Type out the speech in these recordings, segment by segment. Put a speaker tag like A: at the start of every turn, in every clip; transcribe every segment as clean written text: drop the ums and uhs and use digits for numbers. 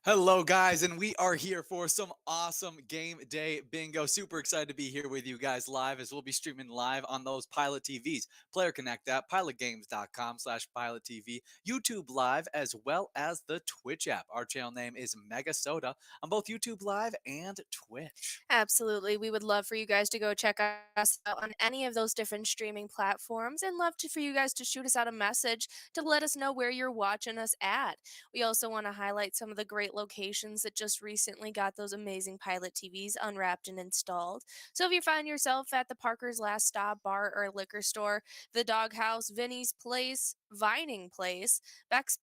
A: Hello, guys, and we are here for some awesome game day bingo. Super excited to be here with you guys live as we'll be streaming live on those Pilot TVs, Player Connect app, pilotgames.com/PilotTV, YouTube Live, as well as the Twitch app. Our channel name is MegaSota on both YouTube Live and Twitch.
B: Absolutely. We would love for you guys to go check us out on any of those different streaming platforms and for you guys to shoot us out a message to let us know where you're watching us at. We also want to highlight some of the great locations that just recently got those amazing Pilot TVs unwrapped and installed. So if you find yourself at the Parker's Last Stop bar or liquor store, the Doghouse, Vinny's Place, Vining Place, Beck's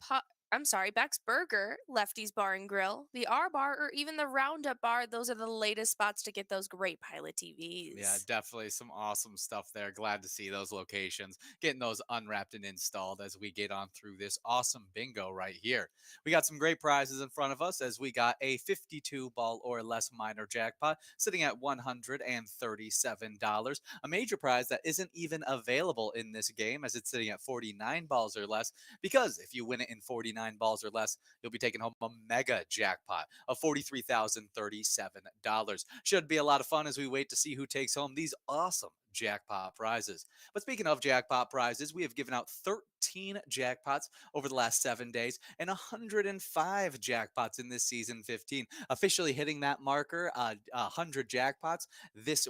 B: Burger, Lefty's Bar and Grill, the R Bar, or even the Roundup Bar. Those are the latest spots to get those great Pilot
A: Yeah,
B: TVs.
A: definitely some awesome stuff there. Glad to see those locations, getting those unwrapped and installed as we get on through this awesome bingo right here. We got some great prizes in front of us as we got a 52 ball or less minor jackpot sitting at $137. A major prize that isn't even available in this game as it's sitting at 49 balls or less, because if you win it in 49 balls or less, you'll be taking home a mega jackpot of $43,037. Should be a lot of fun as we wait to see who takes home these awesome jackpot prizes. But speaking of jackpot prizes, we have given out 13 jackpots over the last 7 days and 105 jackpots in this season 15, officially hitting that marker, 100 jackpots this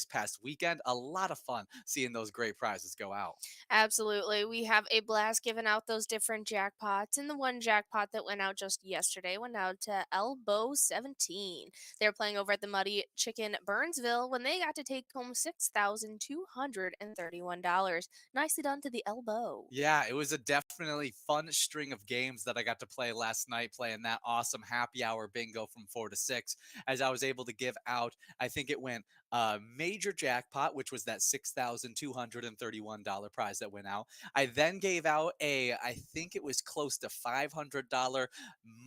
A: past weekend. A lot of fun seeing those great prizes go out.
B: Absolutely. We have a blast giving out those different jackpots. And the one jackpot that went out just yesterday went out to Elbow 17. They're playing over at the Muddy Chicken Burnsville when they got to take home $6,231. Nicely done to the Elbow.
A: Yeah, it was a definitely fun string of games that I got to play last night, playing that awesome happy hour bingo from 4 to 6. As I was able to give out, I think it went major jackpot, which was that $6,231 prize that went out. I then gave out I think it was close to $500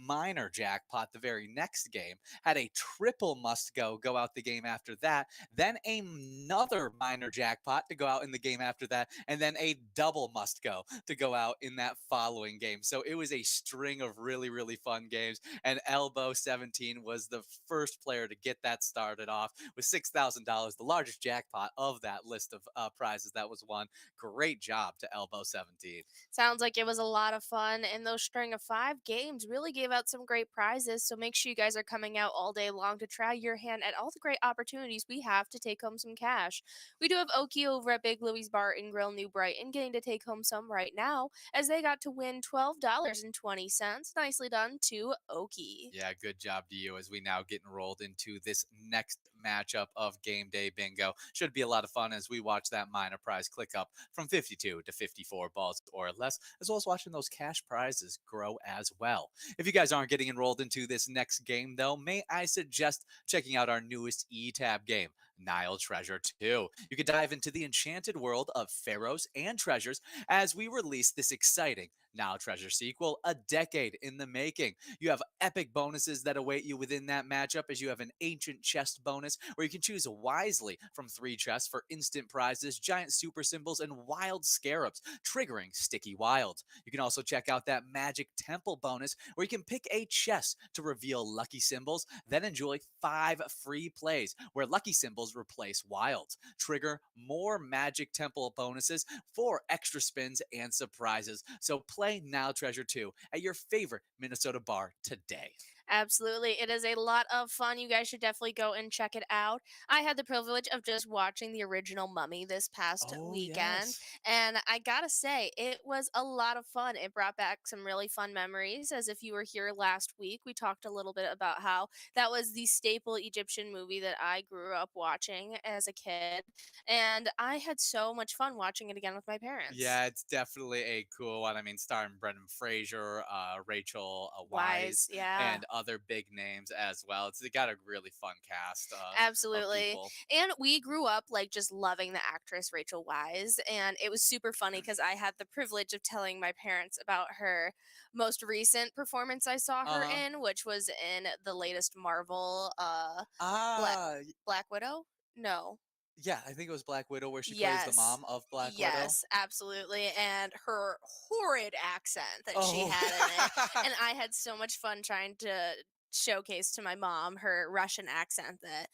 A: minor jackpot the very next game. Had a triple must go out the game after that. Then another minor jackpot to go out in the game after that, and then a double must go to go out in that following game. So it was a string of really, really fun games. And Elbow 17 was the first player to get that started off with $6,000, the largest jackpot of that list of prizes that was won. Great job to Elbow 17.
B: Sounds like it was a lot of fun, and those string of 5 games really gave out some great prizes. So make sure you guys are coming out all day long to try your hand at all the great opportunities we have to take home some cash. We do have Okie over at Big Louie's Bar and Grill, New Brighton, getting to take home some right now as they got to win $12.20. Nicely done to Okie.
A: Yeah, good job to you as we now get enrolled into this next matchup of game day bingo. Should be a lot of fun as we watch that minor prize click up from 52 to 54 balls or less, as well as watching those cash prizes grow as well. If you guys aren't getting enrolled into this next game, though, may I suggest checking out our newest E-Tab game, Nile Treasure 2. You could dive into the enchanted world of pharaohs and treasures as we release this exciting Nile Treasure sequel, a decade in the making. You have epic bonuses that await you within that matchup, as you have an ancient chest bonus where you can choose wisely from 3 chests for instant prizes, giant super symbols, and wild scarabs, triggering sticky wilds. You can also check out that magic temple bonus where you can pick a chest to reveal lucky symbols, then enjoy 5 free plays where lucky symbols replace wilds. Trigger more magic temple bonuses for extra spins and surprises. So play Now Treasure 2 at your favorite Minnesota bar today.
B: Absolutely. It is a lot of fun. You guys should definitely go and check it out. I had the privilege of just watching the original Mummy this past
A: Oh,
B: weekend,
A: yes.
B: and I gotta say, it was a lot of fun. It brought back some really fun memories. As if you were here last week, we talked a little bit about how that was the staple Egyptian movie that I grew up watching as a kid, and I had so much fun watching it again with my parents.
A: Yeah, it's definitely a cool one. I mean, starring Brendan Fraser, Rachel
B: Wise,
A: Wise,
B: yeah.
A: and other big names as well. They got a really fun cast of
B: Absolutely.
A: people.
B: And we grew up like just loving the actress Rachel Wise. And it was super funny because I had the privilege of telling my parents about her most recent performance I saw
A: Uh
B: her
A: huh.
B: in, which was in the latest Marvel Black
A: Ah,
B: Black Widow? No.
A: Yeah, I think it was Black Widow where she plays the
B: Yes.
A: mom of Black Widow.
B: Yes, absolutely. And her horrid accent that she
A: Oh.
B: had in it. And I had so much fun trying to showcase to my mom her Russian accent that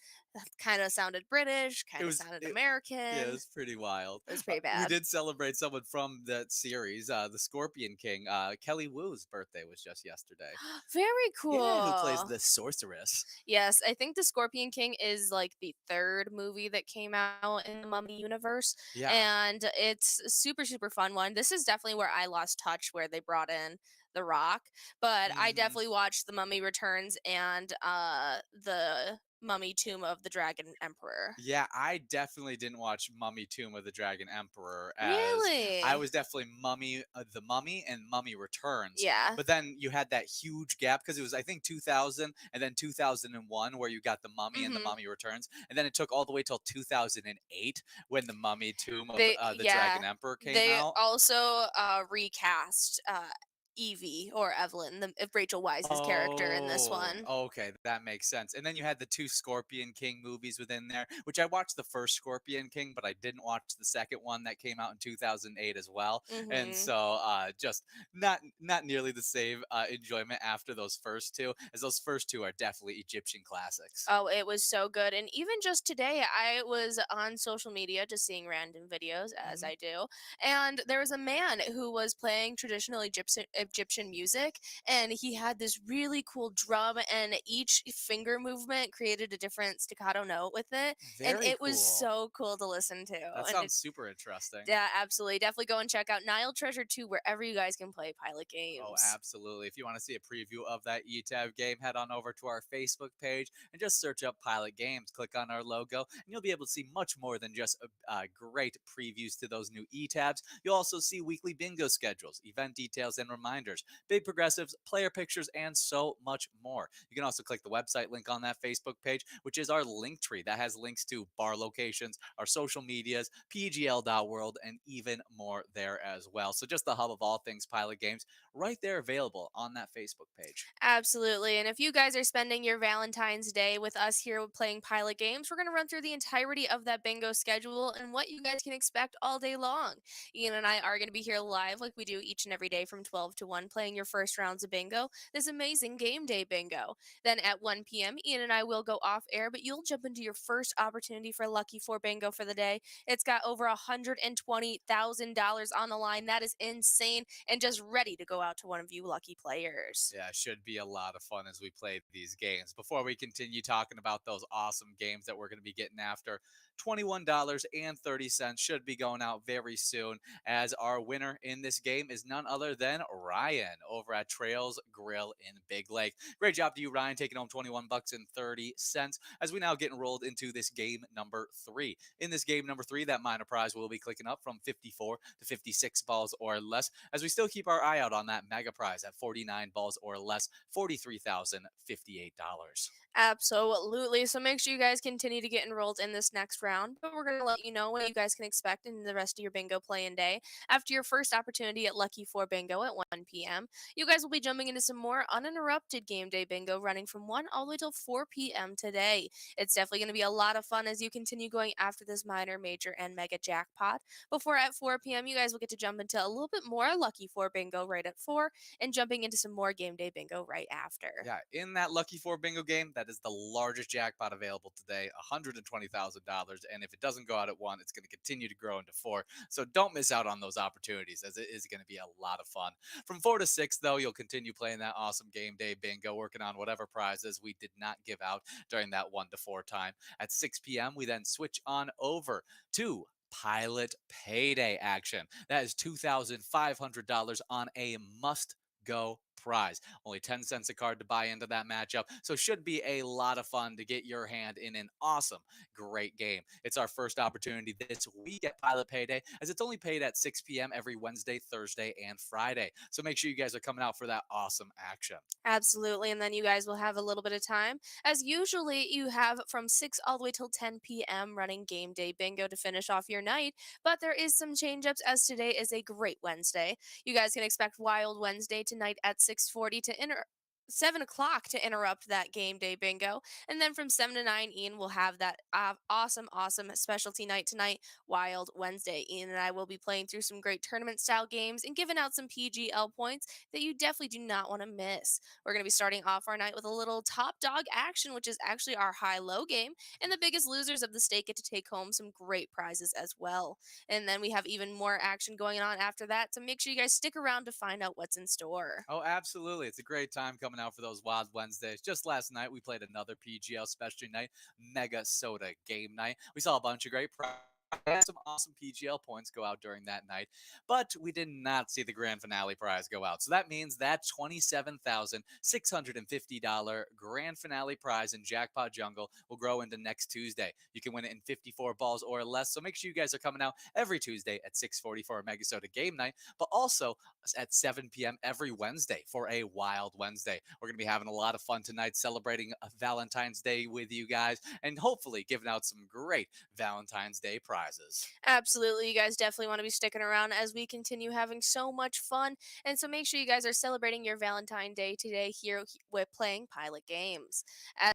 B: kind of sounded British,
A: It
B: kind of
A: was
B: sounded
A: it Yeah, it
B: American.
A: was pretty wild.
B: It was pretty
A: We
B: bad.
A: did celebrate someone from that series, the Scorpion King. Kelly Wu's birthday was just yesterday.
B: Very
A: Yeah, who plays
B: cool.
A: the sorceress.
B: Yes, I think The Scorpion King is like the third movie that came out in the Mummy universe,
A: Yeah.
B: and it's a super, super fun one. This is definitely where I lost touch, where they brought in The Rock, but I
A: Mhm.
B: definitely watched The Mummy Returns and the Mummy Tomb of the Dragon Emperor.
A: Yeah, I definitely didn't watch Mummy Tomb of the Dragon Emperor as I
B: Really?
A: was definitely The Mummy and Mummy Returns.
B: Yeah.
A: But then you had that huge gap because it was I think 2000 and then 2001 where you got The Mummy and The
B: Mhm.
A: Mummy Returns, and then it took all the way till 2008 when The Mummy Tomb of
B: They
A: the Dragon
B: yeah.
A: Emperor came
B: They
A: out.
B: also recast Evie or Evelyn, Rachel Weisz's character in this
A: Oh,
B: one.
A: okay, that makes sense. And then you had the 2 Scorpion King movies within there, which I watched the first Scorpion King, but I didn't watch the second one that came out in 2008 as well. And
B: Mhm.
A: so, just not nearly the same enjoyment after those first 2, as those first 2 are definitely Egyptian classics.
B: Oh, it was so good. And even just today, I was on social media just seeing random videos, as
A: Mhm.
B: I do. And there was a man who was playing traditional Egyptian music. And he had this really cool drum, and each finger movement created a different staccato note with it. And
A: Very
B: it was
A: cool.
B: so cool to listen to.
A: That
B: And it,
A: sounds super interesting.
B: yeah, absolutely. Definitely go and check out Nile Treasure 2 wherever you guys can play Pilot
A: Oh,
B: games.
A: absolutely. If you want to see a preview of that ETAB game, head on over to our Facebook page and just search up Pilot Games. Click on our logo, and you'll be able to see much more than just great previews to those new ETABs. You'll also see weekly bingo schedules, event details, and reminders, big progressives, player pictures, and so much more. You can also click the website link on that Facebook page, which is our link tree that has links to bar locations, our social medias, pgl.world, and even more there as well. So, just the hub of all things Pilot Games right there available on that Facebook page.
B: Absolutely. And if you guys are spending your Valentine's Day with us here playing Pilot Games, we're going to run through the entirety of that bingo schedule and what you guys can expect all day long. Ian and I are going to be here live like we do each and every day from 12 to 1, playing your first rounds of bingo, this amazing game day bingo. Then at 1 p.m., Ian and I will go off air, but you'll jump into your first opportunity for Lucky 4 bingo for the day. It's got over $120,000 on the line. That is insane, and just ready to go out to one of you lucky players.
A: Yeah, it should be a lot of fun as we play these games. Before we continue talking about those awesome games that we're going to be getting after, $21.30 should be going out very soon, as our winner in this game is none other than Ryan over at Trails Grill in Big Lake. Great job to you, Ryan, taking home 21 bucks and 30 cents as we now get enrolled into this game number 3. In this game number 3, that minor prize will be clicking up from 54 to 56 balls or less, as we still keep our eye out on that mega prize at 49 balls or less, $43,058.
B: Absolutely. So make sure you guys continue to get enrolled in this next round. But we're going to let you know what you guys can expect in the rest of your bingo playing day. After your first opportunity at Lucky 4 Bingo at 1 p.m., you guys will be jumping into some more uninterrupted game day bingo running from 1 all the way till 4 p.m. today. It's definitely going to be a lot of fun as you continue going after this minor, major, and mega jackpot. Before at 4 p.m., you guys will get to jump into a little bit more Lucky 4 Bingo right at 4 and jumping into some more game day bingo right after.
A: Yeah, in that Lucky Four bingo game, that is the largest jackpot available today, $120,000. And if it doesn't go out at 1, it's going to continue to grow into 4. So don't miss out on those opportunities, as it is going to be a lot of fun. From 4 to 6, though, you'll continue playing that awesome game day bingo, working on whatever prizes we did not give out during that 1 to 4 time. At 6 p.m., we then switch on over to Pilot Payday action. That is $2,500 on a must go prize. Only 10 cents a card to buy into that matchup. So should be a lot of fun to get your hand in an awesome, great game. It's our first opportunity this week at Pilot Payday, as it's only paid at 6 p.m. every Wednesday, Thursday, and Friday. So make sure you guys are coming out for that awesome action.
B: Absolutely. And then you guys will have a little bit of time. As usually, you have from 6 all the way till 10 p.m. running game day bingo to finish off your night. But there is some change ups as today is a great Wednesday. You guys can expect Wild Wednesday tonight at 6:40 to 7 o'clock to interrupt that game day bingo. And then from 7 to 9, Ian will have that awesome specialty night tonight, Wild Wednesday. Ian and I will be playing through some great tournament style games and giving out some PGL points that you definitely do not want to miss. We're going to be starting off our night with a little top dog action, which is actually our high low game. And the biggest losers of the state get to take home some great prizes as well. And then we have even more action going on after that. So make sure you guys stick around to find out what's in store.
A: Oh, absolutely. It's a great time coming out for those Wild Wednesdays. Just last night, we played another PGL specialty night, MegaSota game night. We saw a bunch of great prizes. Had some awesome PGL points go out during that night, but we did not see the grand finale prize go out. So that means that $27,650 grand finale prize in Jackpot Jungle will grow into next Tuesday. You can win it in 54 balls or less. So make sure you guys are coming out every Tuesday at 6:40 for a MegaSota game night, but also at 7 p.m. every Wednesday for a Wild Wednesday. We're going to be having a lot of fun tonight celebrating Valentine's Day with you guys and hopefully giving out some great Valentine's Day prizes.
B: Absolutely. You guys definitely want to be sticking around as we continue having so much fun. And so make sure you guys are celebrating your Valentine Day today here with playing Pilot Games.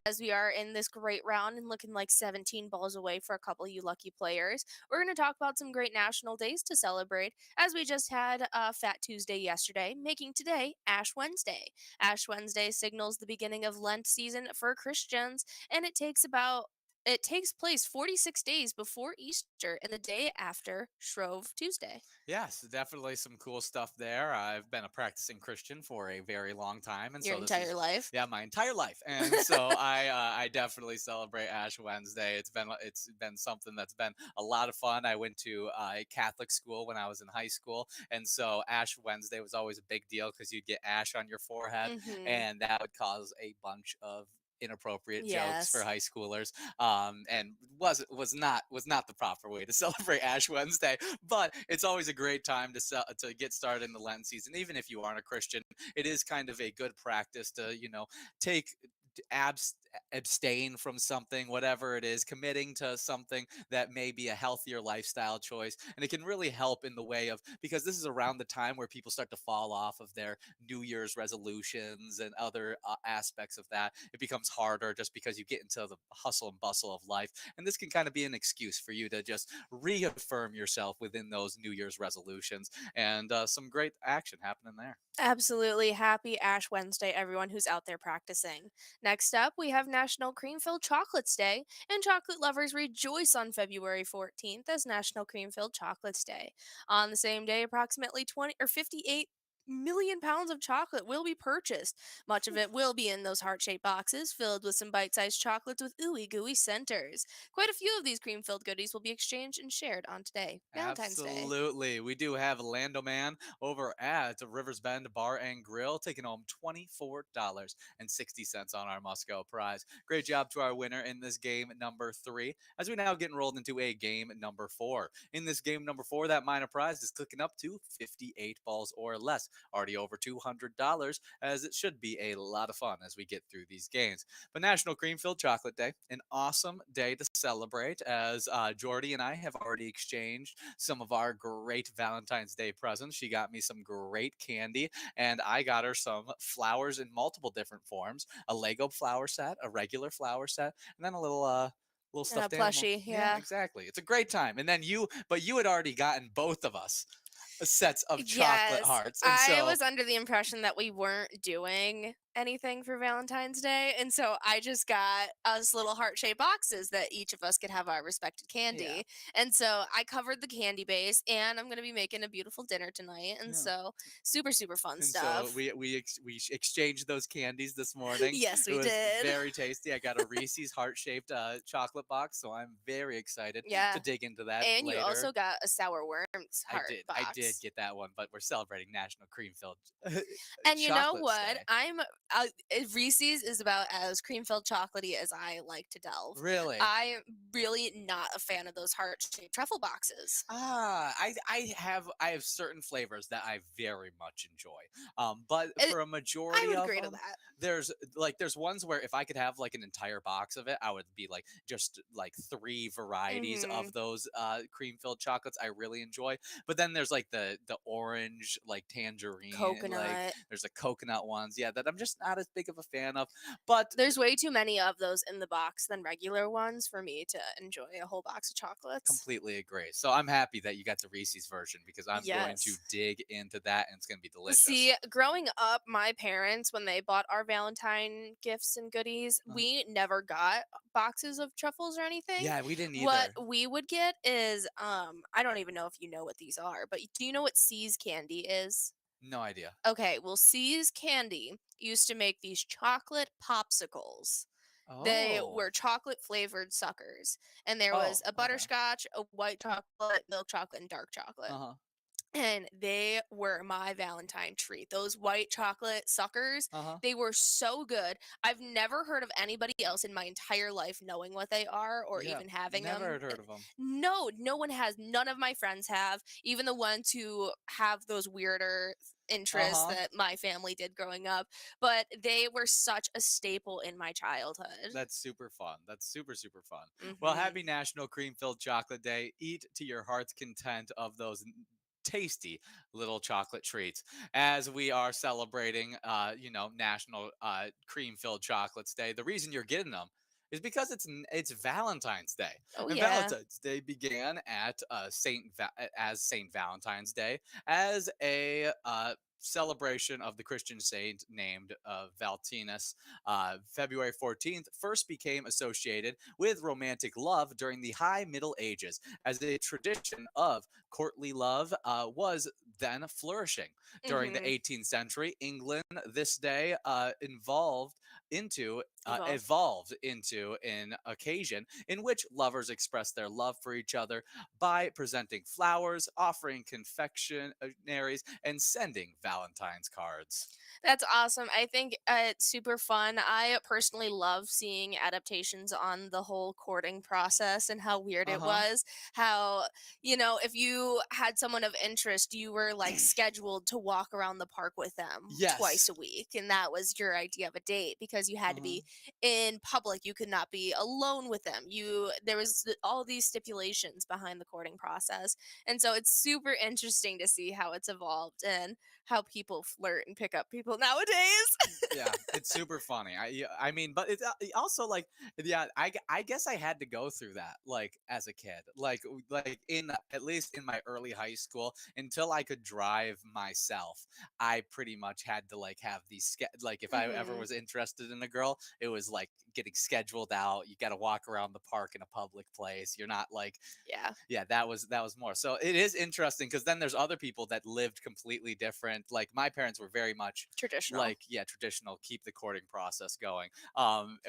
B: As we are in this great round and looking like 17 balls away for a couple of you lucky players, we're going to talk about some great national days to celebrate as we just had Fat Tuesday yesterday, making today Ash Wednesday. Ash Wednesday signals the beginning of Lent season for Christians, and it takes place 46 days before Easter and the day after Shrove Tuesday.
A: Yes, definitely some cool stuff there. I've been a practicing Christian for a very long time, and
B: Your
A: so this
B: entire
A: is
B: life.
A: yeah my entire life, and so I definitely celebrate Ash Wednesday. It's been something that's been a lot of fun. I went to a Catholic school when I was in high school, and so Ash Wednesday was always a big deal because you'd get ash on your forehead,
B: Mm-hmm.
A: and that would cause a bunch of inappropriate jokes for
B: Yes.
A: high schoolers and was not the proper way to celebrate Ash Wednesday, but it's always a great time to get started in the Lenten season. Even if you aren't a Christian, it is kind of a good practice to take abstain from something, whatever it is, committing to something that may be a healthier lifestyle choice. And it can really help in the way of, because this is around the time where people start to fall off of their New Year's resolutions and other aspects of that. It becomes harder just because you get into the hustle and bustle of life. And this can kind of be an excuse for you to just reaffirm yourself within those New Year's resolutions. And some great action happening there.
B: Absolutely. Happy Ash Wednesday, everyone who's out there practicing. Next up, we have National Cream Filled Chocolates Day, and chocolate lovers rejoice on February 14th as National Cream Filled Chocolates Day. On the same day, approximately 20 or 58 million pounds of chocolate will be purchased. Much of it will be in those heart-shaped boxes filled with some bite-sized chocolates with ooey gooey centers. Quite a few of these cream-filled goodies will be exchanged and shared on today, Valentine's Day.
A: Absolutely. We do have Lando Man over at Rivers Bend Bar and Grill taking home $24.60 on our Musco prize. Great job to our winner in this game number 3, as we now get enrolled into a game number 4. In this game number 4, that minor prize is clicking up to 58 balls or less, already over $200, as it should be a lot of fun as we get through these games. But National Cream Filled Chocolate Day, an awesome day to celebrate, as Jordy and I have already exchanged some of our great Valentine's Day presents. She got me some great candy, and I got her some flowers in multiple different forms: a Lego flower set, a regular flower set, and then a little
B: And a
A: stuffed animal.
B: plushie,
A: Yeah,
B: yeah.
A: exactly. It's a great time. And then you had already gotten both of us sets of chocolate
B: Yes,
A: hearts, and
B: I
A: so
B: was under the impression that we weren't doing anything for Valentine's Day, and so I just got us little heart-shaped boxes that each of us could have our respected
A: yeah,
B: candy, and so I covered the candy base, and I'm gonna be making a beautiful dinner tonight, and
A: yeah.
B: so super, super fun
A: And so
B: stuff.
A: we exchanged those candies this morning.
B: Yes,
A: It
B: we
A: was
B: did.
A: very tasty. I got a Reese's heart shaped chocolate box, so I'm very excited to
B: Yeah,
A: dig into that
B: and you
A: later.
B: also got a Sour Worms
A: I
B: heart
A: did, I did
B: box.
A: get that one, but we're celebrating National Cream Filled
B: And you know
A: Chocolates
B: what?
A: Day.
B: Reese's is about as cream filled chocolatey as I like to delve.
A: Really?
B: I'm really not a fan of those heart shaped truffle boxes.
A: I have certain flavors that I very much enjoy. But
B: It,
A: for a
B: I
A: majority
B: would
A: of
B: agree to
A: them,
B: that.
A: there's ones where if I could have like an entire box of it, I would be like just like 3 varieties
B: Hmm.
A: of those cream filled chocolates I really enjoy. But then there's like the orange, like tangerine, like
B: Coconut.
A: there's the coconut ones, yeah, that just not as big of a fan of. But
B: There's way too many of those in the box than regular ones for me to enjoy a whole box of chocolates.
A: completely agree. So I'm happy that you got the Reese's version because I'm going to
B: Yes.
A: dig into that and it's going to be delicious.
B: See, growing up, my parents, when they bought our Valentine gifts and goodies,
A: Uh,
B: we never got boxes of truffles or anything.
A: yeah, we didn't
B: What
A: either.
B: we would get is, I don't even know if you know what these are, but do you know what C's candy is?
A: No idea.
B: Okay, well, C's Candy used to make these chocolate popsicles. They
A: Oh.
B: were chocolate flavored suckers, and there was
A: Oh,
B: a
A: okay.
B: butterscotch, a white chocolate, milk chocolate, and dark chocolate.
A: Uh-huh.
B: And they were my Valentine treat. Those white chocolate suckers,
A: Uh-huh.
B: they were so good. I've never heard of anybody else in my entire life knowing what they are or
A: Yeah,
B: even having
A: never
B: them.
A: had heard of them.
B: No, no one has. None of my friends have. Even the ones who have those weirder interests
A: Uh-huh.
B: that my family did growing up. But they were such a staple in my childhood.
A: That's super fun. That's super, super fun. Well,
B: Hmm.
A: happy National Cream Filled Chocolate Day. Eat to your heart's content of those tasty little chocolate treats as we are celebrating National Cream Filled Chocolates Day. The reason you're getting them is because it's Valentine's Day.
B: Oh,
A: And
B: yeah.
A: Valentine's Day began at as Saint Valentine's Day as a celebration of the Christian saint named Valentinus. February 14th first became associated with romantic love during the High Middle Ages, as a tradition of courtly love was then flourishing. During the
B: Hmm.
A: 18th century, England, this day
B: Evolve.
A: evolved into an occasion in which lovers express their love for each other by presenting flowers, offering confectionaries, and sending Valentine's cards.
B: That's awesome. I think it's super fun. I personally love seeing adaptations on the whole courting process and how weird
A: Uh
B: it
A: huh.
B: was. How, if you had someone of interest, you were like scheduled to walk around the park with them twice
A: Yes.
B: a week. And that was your idea of a date because you had
A: Uh
B: to
A: huh.
B: be in public. You could not be alone with them. There was all these stipulations behind the courting process. And so it's super interesting to see how it's evolved and how people flirt and pick up people nowadays.
A: Yeah, it's super funny. I mean, but it's also like, yeah, I guess I had to go through that like as a kid, like in at least in my early high school until I could drive myself. I pretty much had to like have these like if I ever
B: Hmm.
A: was interested in a girl, it was like getting scheduled out. You got to walk around the park in a public place. You're not like
B: Yeah,
A: yeah, that was more. So it is interesting because then there's other people that lived completely different. Like my parents were very much
B: traditional.
A: like yeah traditional, keep the courting process going,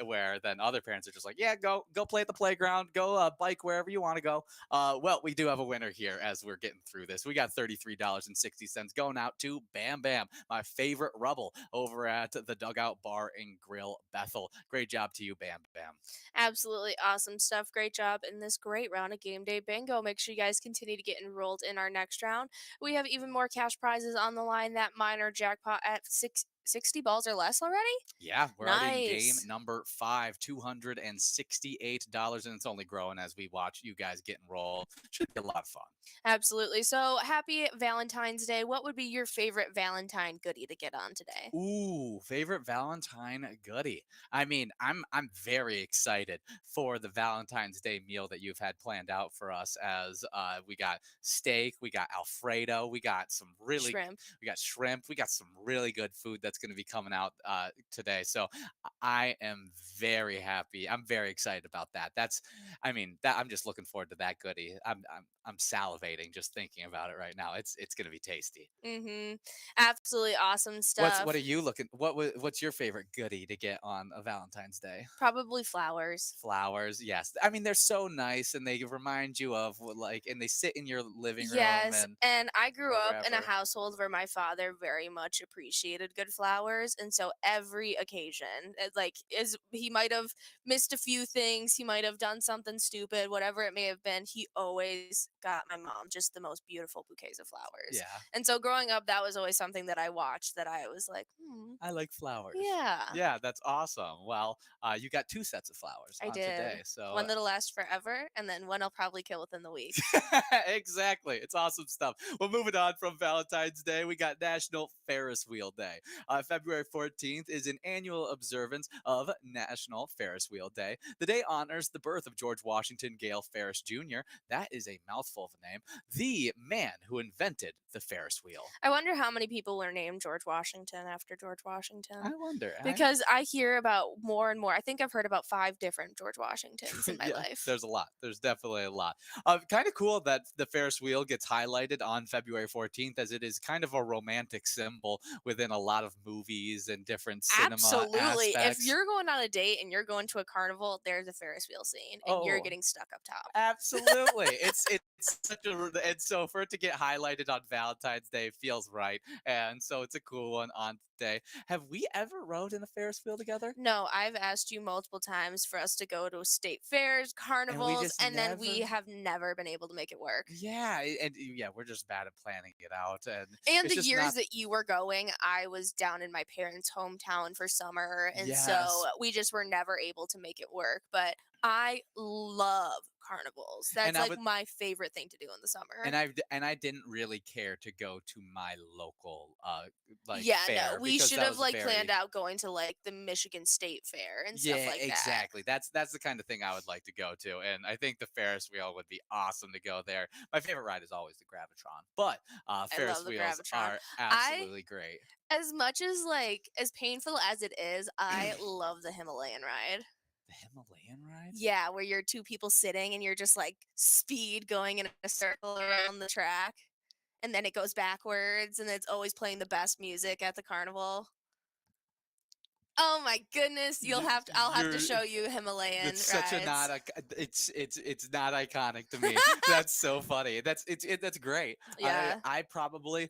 A: where then other parents are just like yeah go play at the playground, go bike wherever you want to go. Well, we do have a winner here as we're getting through this. We got $33.60 going out to Bam Bam, my favorite rubble over at the Dugout Bar and Grill, Bethel. Great job to you, Bam Bam.
B: Absolutely awesome stuff. Great job in this great round of game day bingo. Make sure you guys continue to get enrolled in our next round. We have even more cash prizes on the line. That minor jackpot at 60 balls or less already?
A: Yeah, we're already in game
B: Nice.
A: number five, $268, and it's only growing as we watch you guys get enrolled. Should be a lot of fun.
B: Absolutely. So happy Valentine's Day. What would be your favorite Valentine goodie to get on today?
A: Ooh, favorite Valentine goodie. I mean, I'm very excited for the Valentine's Day meal that you've had planned out for us. As we got steak, we got Alfredo,
B: Shrimp.
A: we got shrimp, we got some really good food that's going to be coming out today. So I am very happy. I'm very excited about that. I mean, that I'm just looking forward to that goodie. I'm salivating just thinking about it right now. It's going to be tasty.
B: Mm-hmm. Absolutely awesome
A: What are
B: stuff.
A: you looking what's your favorite goodie to get on a Valentine's Day?
B: Probably flowers.
A: Flowers, yes. I mean, they're so nice and they remind you of like and they sit in your living room
B: Yes,
A: and
B: and I grew up in a
A: wherever.
B: household where my father very much appreciated good flowers, and so every occasion, like, is he might have missed a few things, he might have done something stupid, whatever it may have been, he always got my mom just the most beautiful bouquets of flowers.
A: Yeah,
B: And so growing up, that was always something that I watched that I was like,
A: I like flowers.
B: yeah,
A: Yeah, that's awesome. Well, you got two sets of flowers
B: I
A: on
B: did.
A: today. So
B: One that'll last forever, and then one I'll probably kill within the week.
A: exactly. It's awesome stuff. Well, moving on from Valentine's Day, we got National Ferris Wheel Day. February 14th is an annual observance of National Ferris Wheel Day. The day honors the birth of George Washington Gale Ferris Jr. That is a mouthful of a name. The man who invented the Ferris wheel.
B: I wonder how many people were named George Washington after George
A: I
B: Washington.
A: wonder.
B: Because I hear about more and more. I think I've heard about 5 different George Washingtons in my
A: Yeah,
B: life.
A: there's a lot. There's definitely a lot. Kind of cool that the Ferris wheel gets highlighted on February 14th, as it is kind of a romantic symbol within a lot of movies and different cinema
B: Absolutely. If
A: aspects.
B: you're going on a date and you're going to a carnival, there's a Ferris wheel scene and you're
A: Oh,
B: getting stuck up top.
A: absolutely. It's such a, and so for it to get highlighted on Valentine's Day feels right. And so it's a cool one on today. Have we ever rode in a Ferris wheel together?
B: No, I've asked you multiple times for us to go to state fairs,
A: And we
B: carnivals,
A: just
B: and then we
A: never.
B: have never been able to make it work.
A: Yeah, and yeah, we're just bad at planning it out, and
B: And
A: it's
B: the
A: just
B: years
A: not.
B: that you were going, I was down in my parents' hometown for summer, and so
A: Yes,
B: we just were never able to make it work. But I love carnivals.
A: and
B: That's
A: I
B: like
A: would,
B: my favorite thing to do in the summer.
A: and I didn't really care to go to my local like
B: Yeah, no,
A: fair
B: we
A: because
B: should
A: that
B: have
A: was a
B: like planned
A: very.
B: out going to like the Michigan State Fair and stuff
A: Yeah,
B: like that.
A: exactly. That's the kind of thing I would like to go to, and I think the Ferris wheel would be awesome to go there. My favorite ride is always the Gravitron, but
B: I love
A: Ferris
B: the
A: wheels
B: Gravitron.
A: are
B: I
A: absolutely great.
B: As much as like as painful as it is, I love the Himalayan ride.
A: The Himalayan ride?
B: Yeah, where you're 2 people sitting and you're just like speed going in a circle around the track, and then it goes backwards, and it's always playing the best music at the carnival. Oh my goodness, I'll have to
A: You're
B: show you Himalayan
A: That's such a
B: rides.
A: not. It's not iconic to me. That's so funny. That's great.
B: Yeah.
A: I probably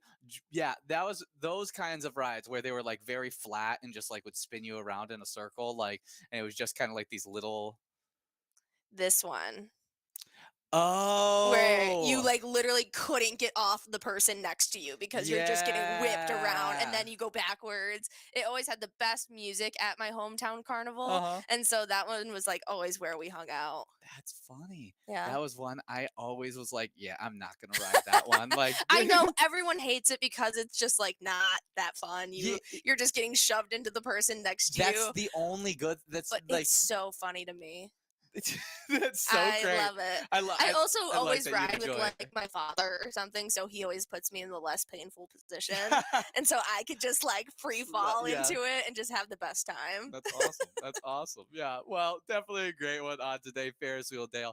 A: yeah. That was those kinds of rides where they were like very flat and just like would spin you around in a circle, like, and it was just kind of like these little.
B: This one. Where you,
A: Oh
B: like, literally couldn't get off the person next to you because you're just getting whipped around, and
A: yeah.
B: then you go backwards. It always had the best music at my hometown
A: Uh
B: carnival,
A: huh.
B: and so that one was, like, always where we hung out.
A: That's funny.
B: Yeah.
A: That was one I always was like, yeah, I'm not gonna ride that one. Like,
B: I know everyone hates it because it's just, like, not that fun.
A: yeah,
B: You're just getting shoved into the person next to
A: that's
B: you,
A: the only good. That's
B: but
A: like
B: it's so funny to me.
A: that's so
B: I
A: great.
B: love it.
A: I, lo-
B: I
A: I
B: also
A: I like
B: always
A: that you
B: ride with
A: enjoy it.
B: like my father or something, so he always puts me in the less painful position. And so I could just like free fall
A: Yeah,
B: into it and just have the best time.
A: that's awesome. That's awesome. Yeah, well, definitely a great one on today, Ferris Wheel Day,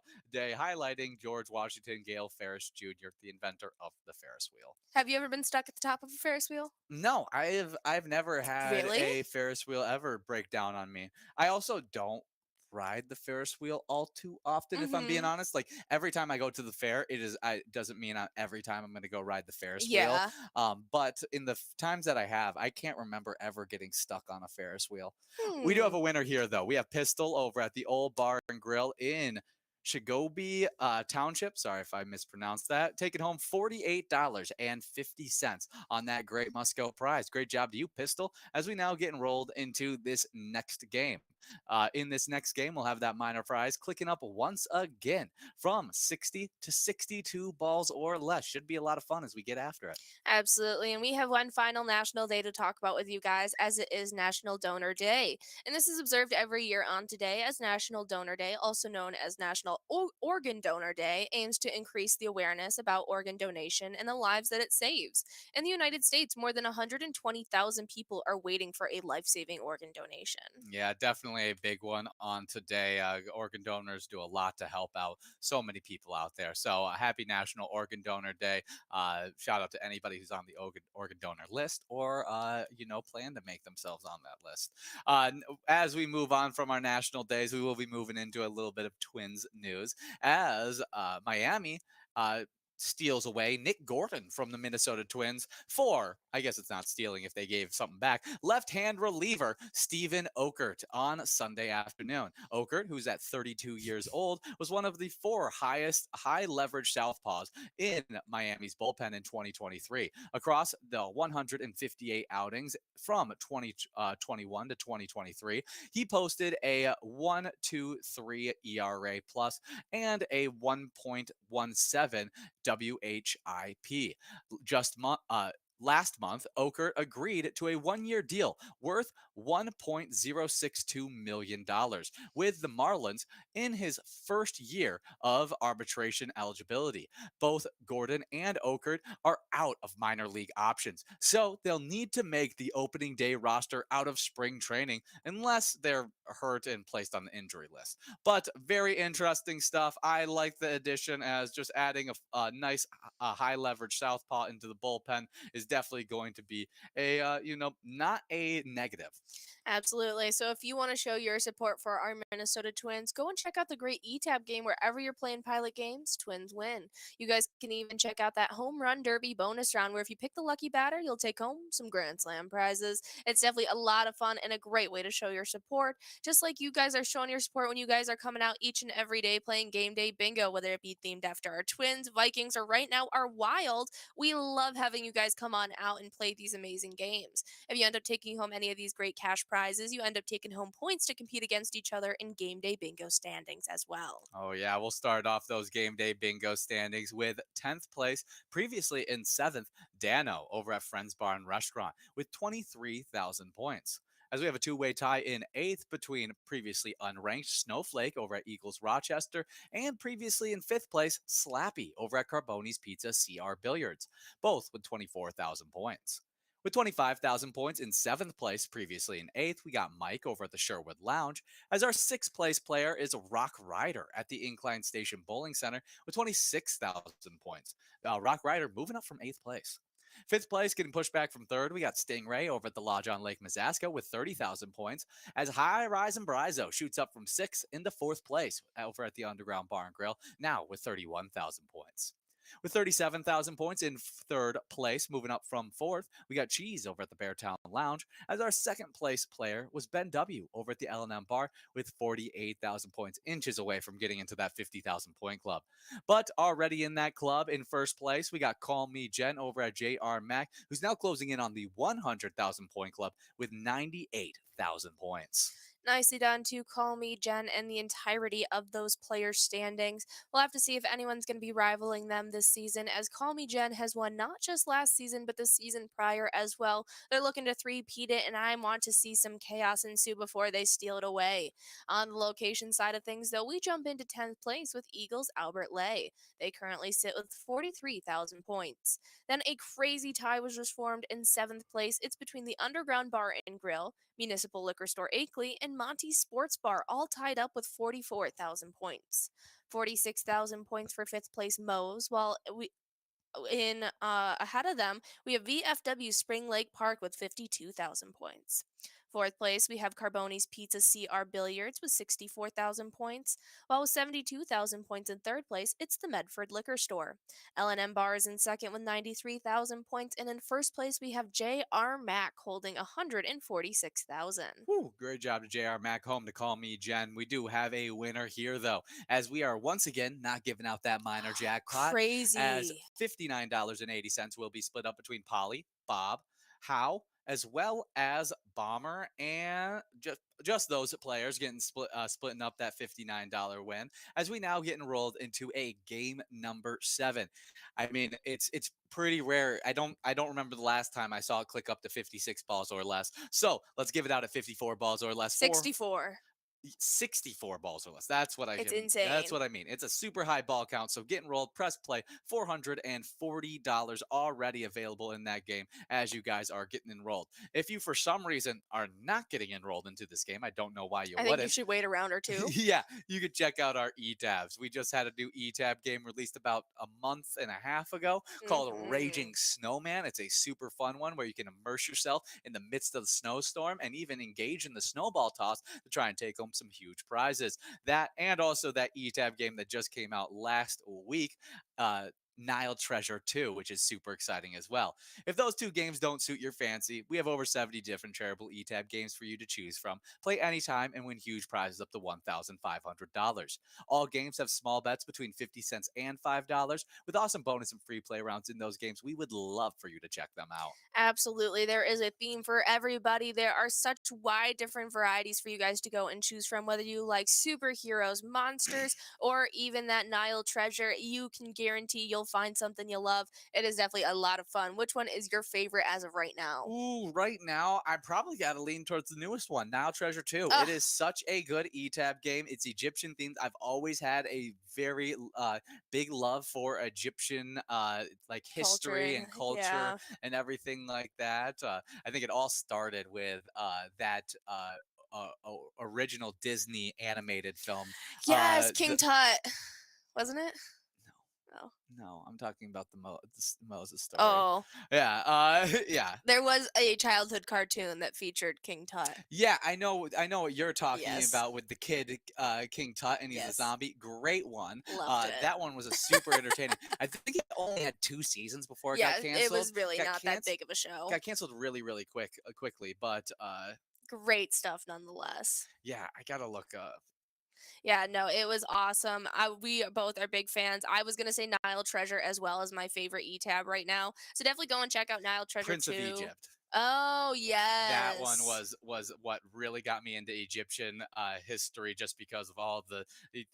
A: highlighting George Washington Gale Ferris Jr., the inventor of the Ferris wheel.
B: Have you ever been stuck at the top of a Ferris wheel?
A: No, I've never had
B: Really?
A: a Ferris wheel ever break down on me. I also don't ride the Ferris wheel all too often, if I'm being
B: Mm-hmm.
A: honest. Like every time I go to the fair, doesn't mean every time I'm going to go ride the Ferris wheel.
B: Yeah.
A: But in the times that I have, I can't remember ever getting stuck on a Ferris wheel. We do have
B: Hmm.
A: a winner here, though. We have Pistol over at the Old Bar and Grill in Shigobee Township. Sorry if I mispronounced that. Taking home $48.50 on that great Musco prize. Great job to you, Pistol, as we now get enrolled into this next game. In this next game, we'll have that minor prize clicking up once again from 60 to 62 balls or less. Should be a lot of fun as we get after it.
B: Absolutely. And we have one final national day to talk about with you guys, as it is National Donor Day. And this is observed every year on today as National Donor Day, also known as National Organ Donor Day, aims to increase the awareness about organ donation and the lives that it saves. In the United States, more than 120,000 people are waiting for a life saving organ donation.
A: Yeah, definitely a big one on today. Organ donors do a lot to help out so many people out there. So, happy National Organ Donor Day. Shout out to anybody who's on the organ donor list or, plan to make themselves on that list. As we move on from our national days, we will be moving into a little bit of Twins news as Miami. Steals away Nick Gordon from the Minnesota Twins for, I guess it's not stealing if they gave something back, left-hand reliever Steven Okert on Sunday afternoon. Okert, who's at 32 years old, was one of the 4 highest high-leverage southpaws in Miami's bullpen in 2023. Across the 158 outings from 2021 to 2023, he posted a 1.23 ERA plus and a 1.17 WHIP. Just Last month, Oker agreed to a 1 year deal worth $1.062 million with the Marlins in his first year of arbitration eligibility. Both Gordon and Okert are out of minor league options, so they'll need to make the opening day roster out of spring training unless they're hurt and placed on the injury list. But very interesting stuff. I like the addition as just adding a nice high leverage southpaw into the bullpen is definitely going to be not a negative.
B: Absolutely. So if you want to show your support for our Minnesota Twins, go and check out the great ETAB game wherever you're playing Pilot games. Twins win. You guys can even check out that home run derby bonus round where if you pick the lucky batter, you'll take home some Grand Slam prizes. It's definitely a lot of fun and a great way to show your support. Just like you guys are showing your support when you guys are coming out each and every day playing game day bingo, whether it be themed after our Twins, Vikings, or right now our Wild. We love having you guys come on out and play these amazing games. If you end up taking home any of these great cash prizes, you end up taking home points to compete against each other in game day bingo standings as well.
A: Oh, yeah. We'll start off those game day bingo standings with 10th place, previously in 7th, Dano over at Friends Bar and Restaurant with 23,000 points. As we have a two-way tie in 8th between previously unranked Snowflake over at Eagles Rochester and previously in 5th place, Slappy over at Carboni's Pizza CR Billiards, both with 24,000 points. With 25,000 points in 7th place, previously in 8th, we got Mike over at the Sherwood Lounge, as our 6th place player is Rock Rider at the Incline Station Bowling Center with 26,000 points. Rock Rider moving up from 8th place. 5th place getting pushed back from 3rd. We got Stingray over at the Lodge on Lake Mazaska with 30,000 points. As High Rise and Brizo shoots up from 6th into 4th place over at the Underground Bar and Grill, now with 31,000 points. With 37,000 points in 3rd place, moving up from 4th, we got Cheese over at the Beartown Lounge, as our 2nd place player was Ben W. over at the L&M Bar with 48,000 points, inches away from getting into that 50,000 point club. But already in that club, in 1st place, we got Call Me Jen over at JR Mac, who's now closing in on the 100,000 point club with 98,000 points.
B: Nicely done to Call Me Jen and the entirety of those players' standings. We'll have to see if anyone's going to be rivaling them this season, as Call Me Jen has won not just last season, but the season prior as well. They're looking to three-peat it, and I want to see some chaos ensue before they steal it away. On the location side of things, though, we jump into 10th place with Eagles Albert Lay. They currently sit with 43,000 points. Then a crazy tie was just formed in 7th place. It's between the Underground Bar and Grill, Municipal Liquor Store Akeley, and Monty's Sports Bar, all tied up with 44,000 points. 46,000 points for 5th place Moe's, while we in ahead of them, we have VFW Spring Lake Park with 52,000 points. 4th place, we have Carboni's Pizza CR Billiards with 64,000 points, while with 72,000 points in 3rd place, it's the Medford Liquor Store. L&M Bar is in 2nd with 93,000 points, and in 1st place, we have JR Mac holding 146,000.
A: Whew, great job to JR Mac home to Call Me Jen. We do have a winner here, though, as we are once again not giving out that minor jackpot, as
B: Crazy.
A: $59.80 will be split up between Polly, Bob, How, as well as Bomber, and just those players getting splitting up that $59 win. As we now get enrolled into a game number 7. I mean, it's pretty rare. I don't remember the last time I saw it click up to 56 balls or less. So let's give it out at 54 balls or less for
B: 64.
A: 64 balls or less. That's what I
B: It's
A: can. That's
B: insane.
A: what I mean. It's a super high ball count. So get enrolled, press play. $440 already available in that game as you guys are getting enrolled. If you for some reason are not getting enrolled into this game, I don't know why you
B: I think you
A: wouldn't.
B: should wait a round or two.
A: Yeah, you could check out our E-Tabs. We just had a new E-Tab game released about a month and a half ago called
B: Mhm.
A: Raging Snowman. It's a super fun one where you can immerse yourself in the midst of the snowstorm and even engage in the snowball toss to try and take home some huge prizes. That and also that E-Tab game that just came out last week, Nile Treasure 2, which is super exciting as well. If those two games don't suit your fancy, we have over 70 different Charitable E-Tab games for you to choose from. Play anytime and win huge prizes up to $1,500. All games have small bets between 50 cents and $5 with awesome bonus and free play rounds in those games. We would love for you to check them out.
B: Absolutely. There is a theme for everybody. There are such wide different varieties for you guys to go and choose from. Whether you like superheroes, monsters, or even that Nile treasure, you can guarantee you'll find something you love. It is definitely a lot of fun. Which one is your favorite as of right now?
A: Ooh, right now, I probably got to lean towards the newest one, Nile Treasure 2. It
B: Ugh,
A: is such a good ETAB game. It's Egyptian themed. I've always had a very big love for Egyptian like
B: culture
A: history
B: and
A: and culture
B: yeah.
A: and everything like that. I think it all started with that original Disney animated film.
B: Yes,
A: The
B: King Tut. Wasn't it?
A: no,
B: Oh.
A: no, I'm talking about the Moses story.
B: Oh.
A: Yeah, yeah.
B: There was a childhood cartoon that featured King Tut.
A: Yeah, I know what you're talking
B: Yes.
A: about with the kid, King Tut, and he's a
B: Yes.
A: zombie. Great one.
B: Loved it.
A: That one was a super entertaining. I think it only had 2 seasons before it got
B: Yeah, it
A: canceled.
B: was really
A: Got
B: not that
A: canceled
B: big of a show.
A: got canceled really, really quickly, but,
B: Great stuff nonetheless.
A: yeah, I gotta look up
B: Yeah, no, it was awesome. We both are big fans. I was gonna say Nile Treasure as well as my favorite ETAB right now. So definitely go and check out Nile Treasure
A: Prince of
B: 2.
A: Egypt.
B: Oh
A: That one
B: yes.
A: was what really got me into Egyptian history, just because of all the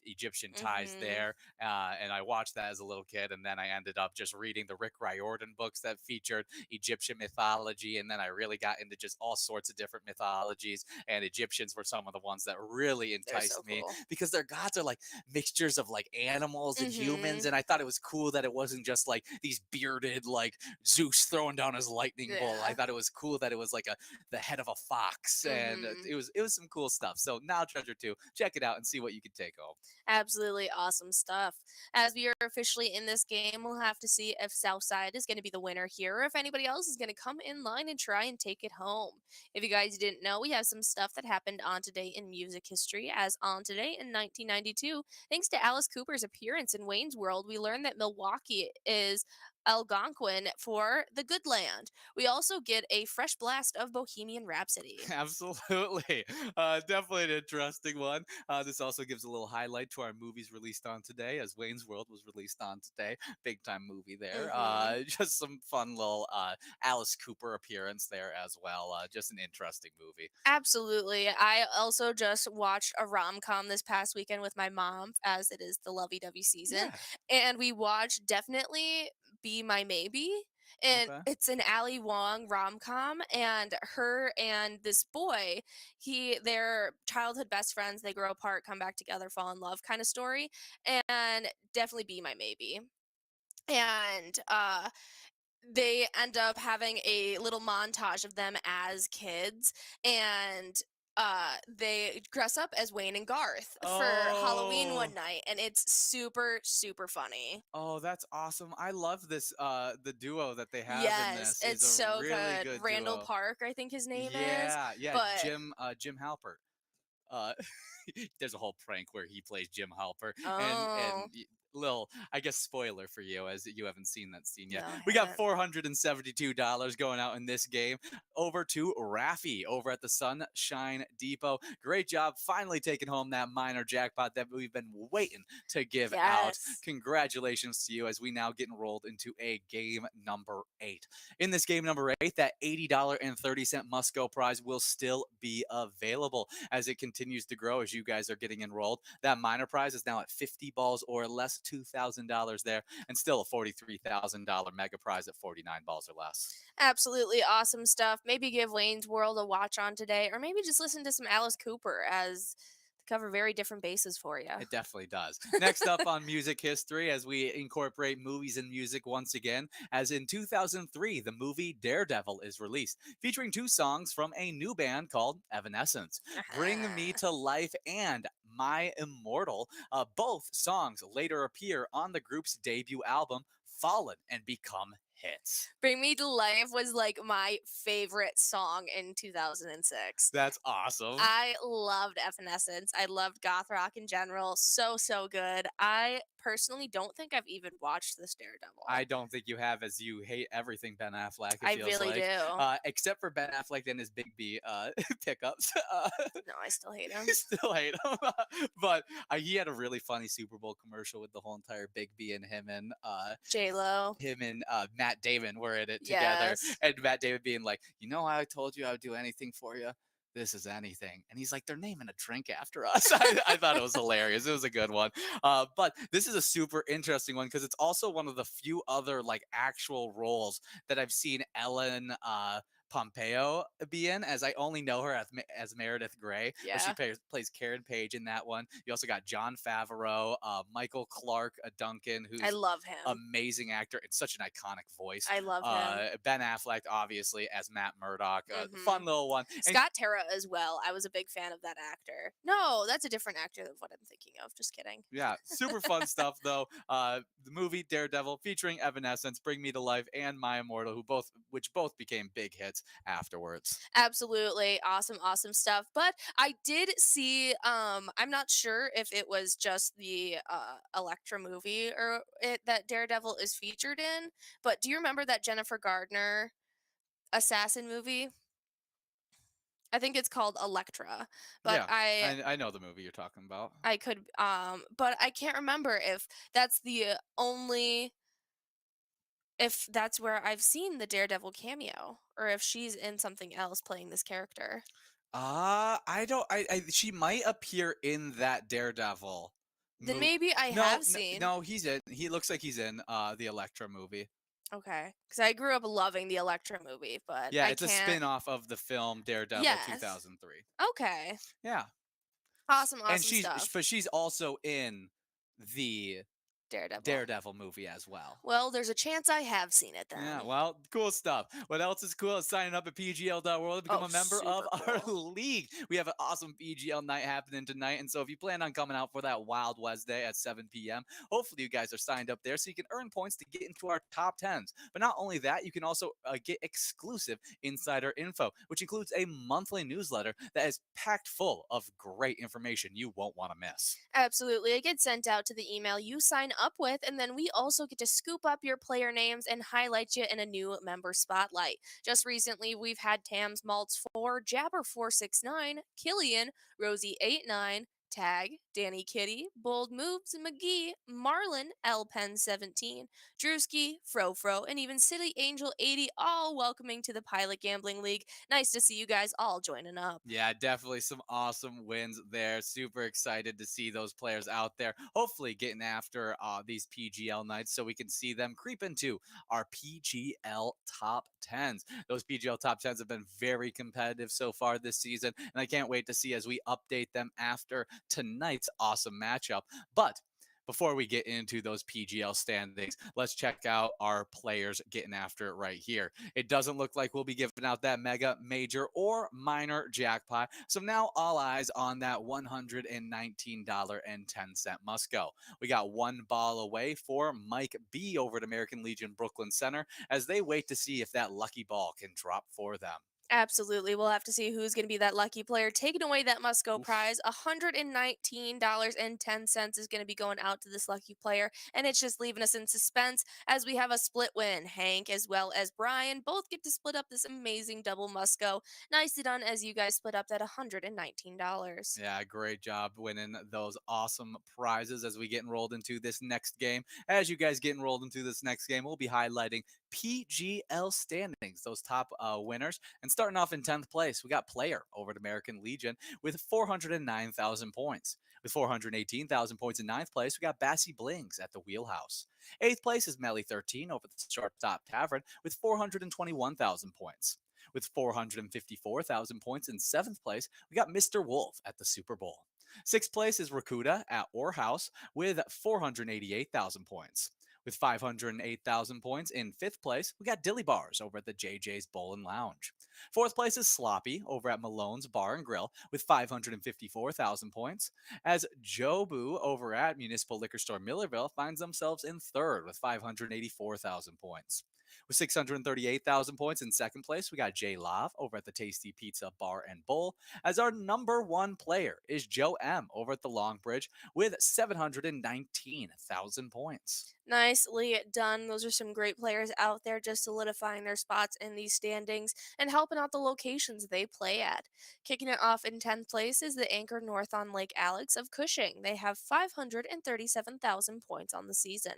A: Egyptian ties
B: Mhm.
A: there. And I watched that as a little kid, and then I ended up just reading the Rick Riordan books that featured Egyptian mythology, and then I really got into just all sorts of different mythologies. And Egyptians were some of the ones that really
B: They're so
A: enticed me
B: cool.
A: because their gods are like mixtures of like animals and humans,
B: Mhm.
A: and I thought it was cool that it wasn't just like these bearded like Zeus throwing down his lightning bolt. I
B: Yeah.
A: thought it was cool that it was like the head of a fox, and
B: Mhm.
A: it was some cool stuff. So now Treasure 2, check it out and see what you can take home.
B: Absolutely awesome stuff. As we are officially in this game, we'll have to see if Southside is going to be the winner here or if anybody else is going to come in line and try and take it home. If you guys didn't know, we have some stuff that happened on today in music history. As on today in 1992, thanks to Alice Cooper's appearance in Wayne's World, we learned that Milwaukee is Algonquin for the good land. We also get a fresh blast of Bohemian Rhapsody.
A: Absolutely. Definitely an interesting one. This also gives a little highlight to our movies released on today, as Wayne's World was released on today. Big time movie there.
B: Hmm.
A: Just some fun little Alice Cooper appearance there as well. Just an interesting movie.
B: Absolutely. I also just watched a rom-com this past weekend with my mom, as it is the lovey-dovey season,
A: Yeah.
B: and we watched Definitely Be My Maybe. And
A: Okay.
B: it's an Ali Wong rom-com, and her and this boy, they're childhood best friends. They grow apart, come back together, fall in love kind of story. And Definitely Be My Maybe. And they end up having a little montage of them as kids, and they dress up as Wayne and Garth for Halloween
A: Oh.
B: one night, and it's super super funny.
A: Oh, that's awesome. I love this the duo that they have in
B: Yes,
A: this is
B: it's
A: a
B: so
A: really
B: good.
A: good
B: Randall
A: duo.
B: Park, I think his name is,
A: Yeah, yeah,
B: but
A: Jim Halpert. Uh, there's a whole prank where he plays Jim Halper,
B: oh
A: little, I guess, spoiler for you as you haven't seen that scene yet.
B: no, I
A: We got
B: haven't.
A: $472 going out in this game over to Raffy over at the Sunshine Depot. Great job finally taking home that minor jackpot that we've been waiting to give out.
B: Yes,
A: Congratulations to you as we now get enrolled into a game number 8. In this game number 8, that $80.30 must go prize will still be available as it continues to grow as you guys are getting enrolled. That minor prize is now at 50 balls or less, $2,000 there, and still a $43,000 mega prize at 49 balls or less.
B: absolutely awesome stuff. Maybe give Wayne's World a watch on today, or maybe just listen to some Alice Cooper, as they cover very different bases for you.
A: It definitely does. Next up on music history, as we incorporate movies and music once again, as in 2003, the movie Daredevil is released, featuring 2 songs from a new band called Evanescence, Bring Me to Life and My Immortal. Both songs later appear on the group's debut album, Fallen, and become hits.
B: Bring Me to Life was like my favorite song in 2006.
A: That's awesome.
B: I loved Evanescence. I loved goth rock in general. So, so good. I personally don't think I've even watched this
A: I
B: Daredevil.
A: don't think you have, as you hate everything Ben Affleck, it
B: I
A: feels
B: really
A: like.
B: do.
A: Except for Ben Affleck and his Big B pickups.
B: No, I still hate him.
A: I still hate him. But he had a really funny Super Bowl commercial with the whole entire Big B and
B: J Lo.
A: Matt Damon were in it together.
B: Yes.
A: And Matt Damon being like, you know, I told you I would do anything for you. this is anything. And he's like, they're naming a drink after us. I thought it was hilarious. It was a good one. But this is a super interesting one because it's also one of the few other like actual roles that I've seen Ellen Pompeo be in, as I only know her as Meredith Grey, but she
B: Yeah,
A: plays Karen Page in that one. You also got John Favreau, Michael Clark Duncan,
B: I
A: who's
B: love him.
A: amazing actor and such an iconic voice.
B: I love him.
A: Ben Affleck, obviously, as Matt Murdock, fun
B: Mhm.
A: little one. And
B: Scott Terra as well. I was a big fan of that actor. No, that's a different actor than what I'm thinking of. Just kidding.
A: yeah, super fun stuff though. The movie Daredevil featuring Evanescence, Bring Me to Life, and My Immortal, which both became big hits afterwards.
B: Absolutely. Awesome, awesome stuff. But I did see I'm not sure if it was just the Elektra movie or it that Daredevil is featured in, but do you remember that Jennifer Gardner assassin movie? I think it's called Elektra. But
A: Yeah, I know the movie you're talking about.
B: I could but I can't remember if that's the only if that's where I've seen the Daredevil cameo or if she's in something else playing this character.
A: I don't. She might appear in that Daredevil
B: Then
A: movie.
B: maybe I
A: No,
B: have
A: no,
B: seen.
A: no, he's in. He looks like he's in the Elektra movie.
B: Okay, because I grew up loving the Elektra movie, but
A: Yeah,
B: I
A: it's a
B: can't.
A: spin-off of the film Daredevil
B: Yes.
A: 2003.
B: Okay.
A: Yeah.
B: Awesome,
A: And
B: awesome stuff.
A: she's also in the
B: Daredevil.
A: Daredevil movie as well.
B: Well, there's a chance I have seen it
A: Yeah,
B: then.
A: well, cool stuff. What else is cool is signing up at PGL.world to become
B: Oh,
A: a member of
B: super
A: our
B: cool.
A: league. We have an awesome PGL night happening tonight. And so if you plan on coming out for that Wild Wednesday at 7 p.m., hopefully you guys are signed up there so you can earn points to get into our top 10s. But not only that, you can also get exclusive insider info, which includes a monthly newsletter that is packed full of great information you won't want to miss.
B: Absolutely. It gets sent out to the email you sign up with, and then we also get to scoop up your player names and highlight you in a new member spotlight. Just recently, we've had Tams Maltz 4, Jabber 469, Killian, Rosie 89, Tag, Danny Kitty, Bold Moves, McGee, Marlon, L Pen 17, Drewski, Frofro, and even City Angel 80, all welcoming to the Pilot Gambling League. Nice to see you guys all joining up.
A: Yeah, definitely some awesome wins there. Super excited to see those players out there. Hopefully, getting after these PGL nights so we can see them creep into our PGL top 10s. Those PGL top 10s have been very competitive so far this season, and I can't wait to see as we update them after tonight's awesome matchup. But before we get into those PGL standings, let's check out our players getting after it right here. It doesn't look like we'll be giving out that mega, major, or minor jackpot. So now all eyes on that $119.10 must go. We got one ball away for Mike B over at American Legion Brooklyn Center as they wait to see if that lucky ball can drop for them.
B: Absolutely. We'll have to see who's going to be that lucky player taking away that must go
A: Oof.
B: prize. $119.10 is going to be going out to this lucky player. And it's just leaving us in suspense as we have a split win. Hank as well as Brian both get to split up this amazing double must go. Nicely done as you guys split up that $119.
A: Yeah, great job winning those awesome prizes as we get enrolled into this next game. As you guys get enrolled into this next game, we'll be highlighting PGL standings, those top winners. And starting off in 10th place, we got Player over at American Legion with 409,000 points. With 418,000 points in 9th place, we got Bassy Blings at the Wheelhouse. 8th place is Melly 13 over the Shortstop Tavern with 421,000 points. With 454,000 points in 7th place, we got Mr. Wolf at the Super Bowl. 6th place is Rakuda at Orhouse with 488,000 points. With 508,000 points in 5th place, we got Dilly Bars over at the JJ's Bowl and Lounge. 4th place is Sloppy over at Malone's Bar and Grill with 554,000 points. As Jobu over at Municipal Liquor Store Millerville finds themselves in 3rd with 584,000 points. With 638,000 points in 2nd place, we got Jay Love over at the Tasty Pizza Bar and Bowl. As our number 1 player is Joe M over at the Long Bridge with 719,000 points.
B: Nicely done. Those are some great players out there just solidifying their spots in these standings and helping out the locations they play at. Kicking it off in 10th place is the Anchor North on Lake Alex of Cushing. They have 537,000 points on the season.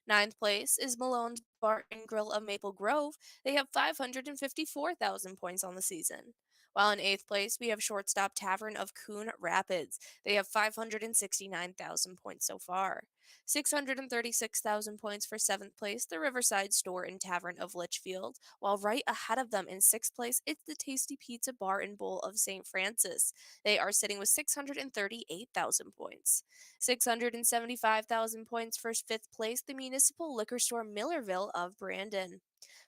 B: Ninth place is Malone's Bar and Grill of Maple Grove. They have 554,000 points on the season. While in eighth place, we have shortstop Tavern of Coon Rapids. They have 569,000 points so far. 636,000 points for seventh place, the Riverside Store and Tavern of Litchfield, while right ahead of them in sixth place, it's the Tasty Pizza Bar and Bowl of St. Francis. They are sitting with 638,000 points. 675,000 points for fifth place, the Municipal Liquor Store Millerville of Brandon.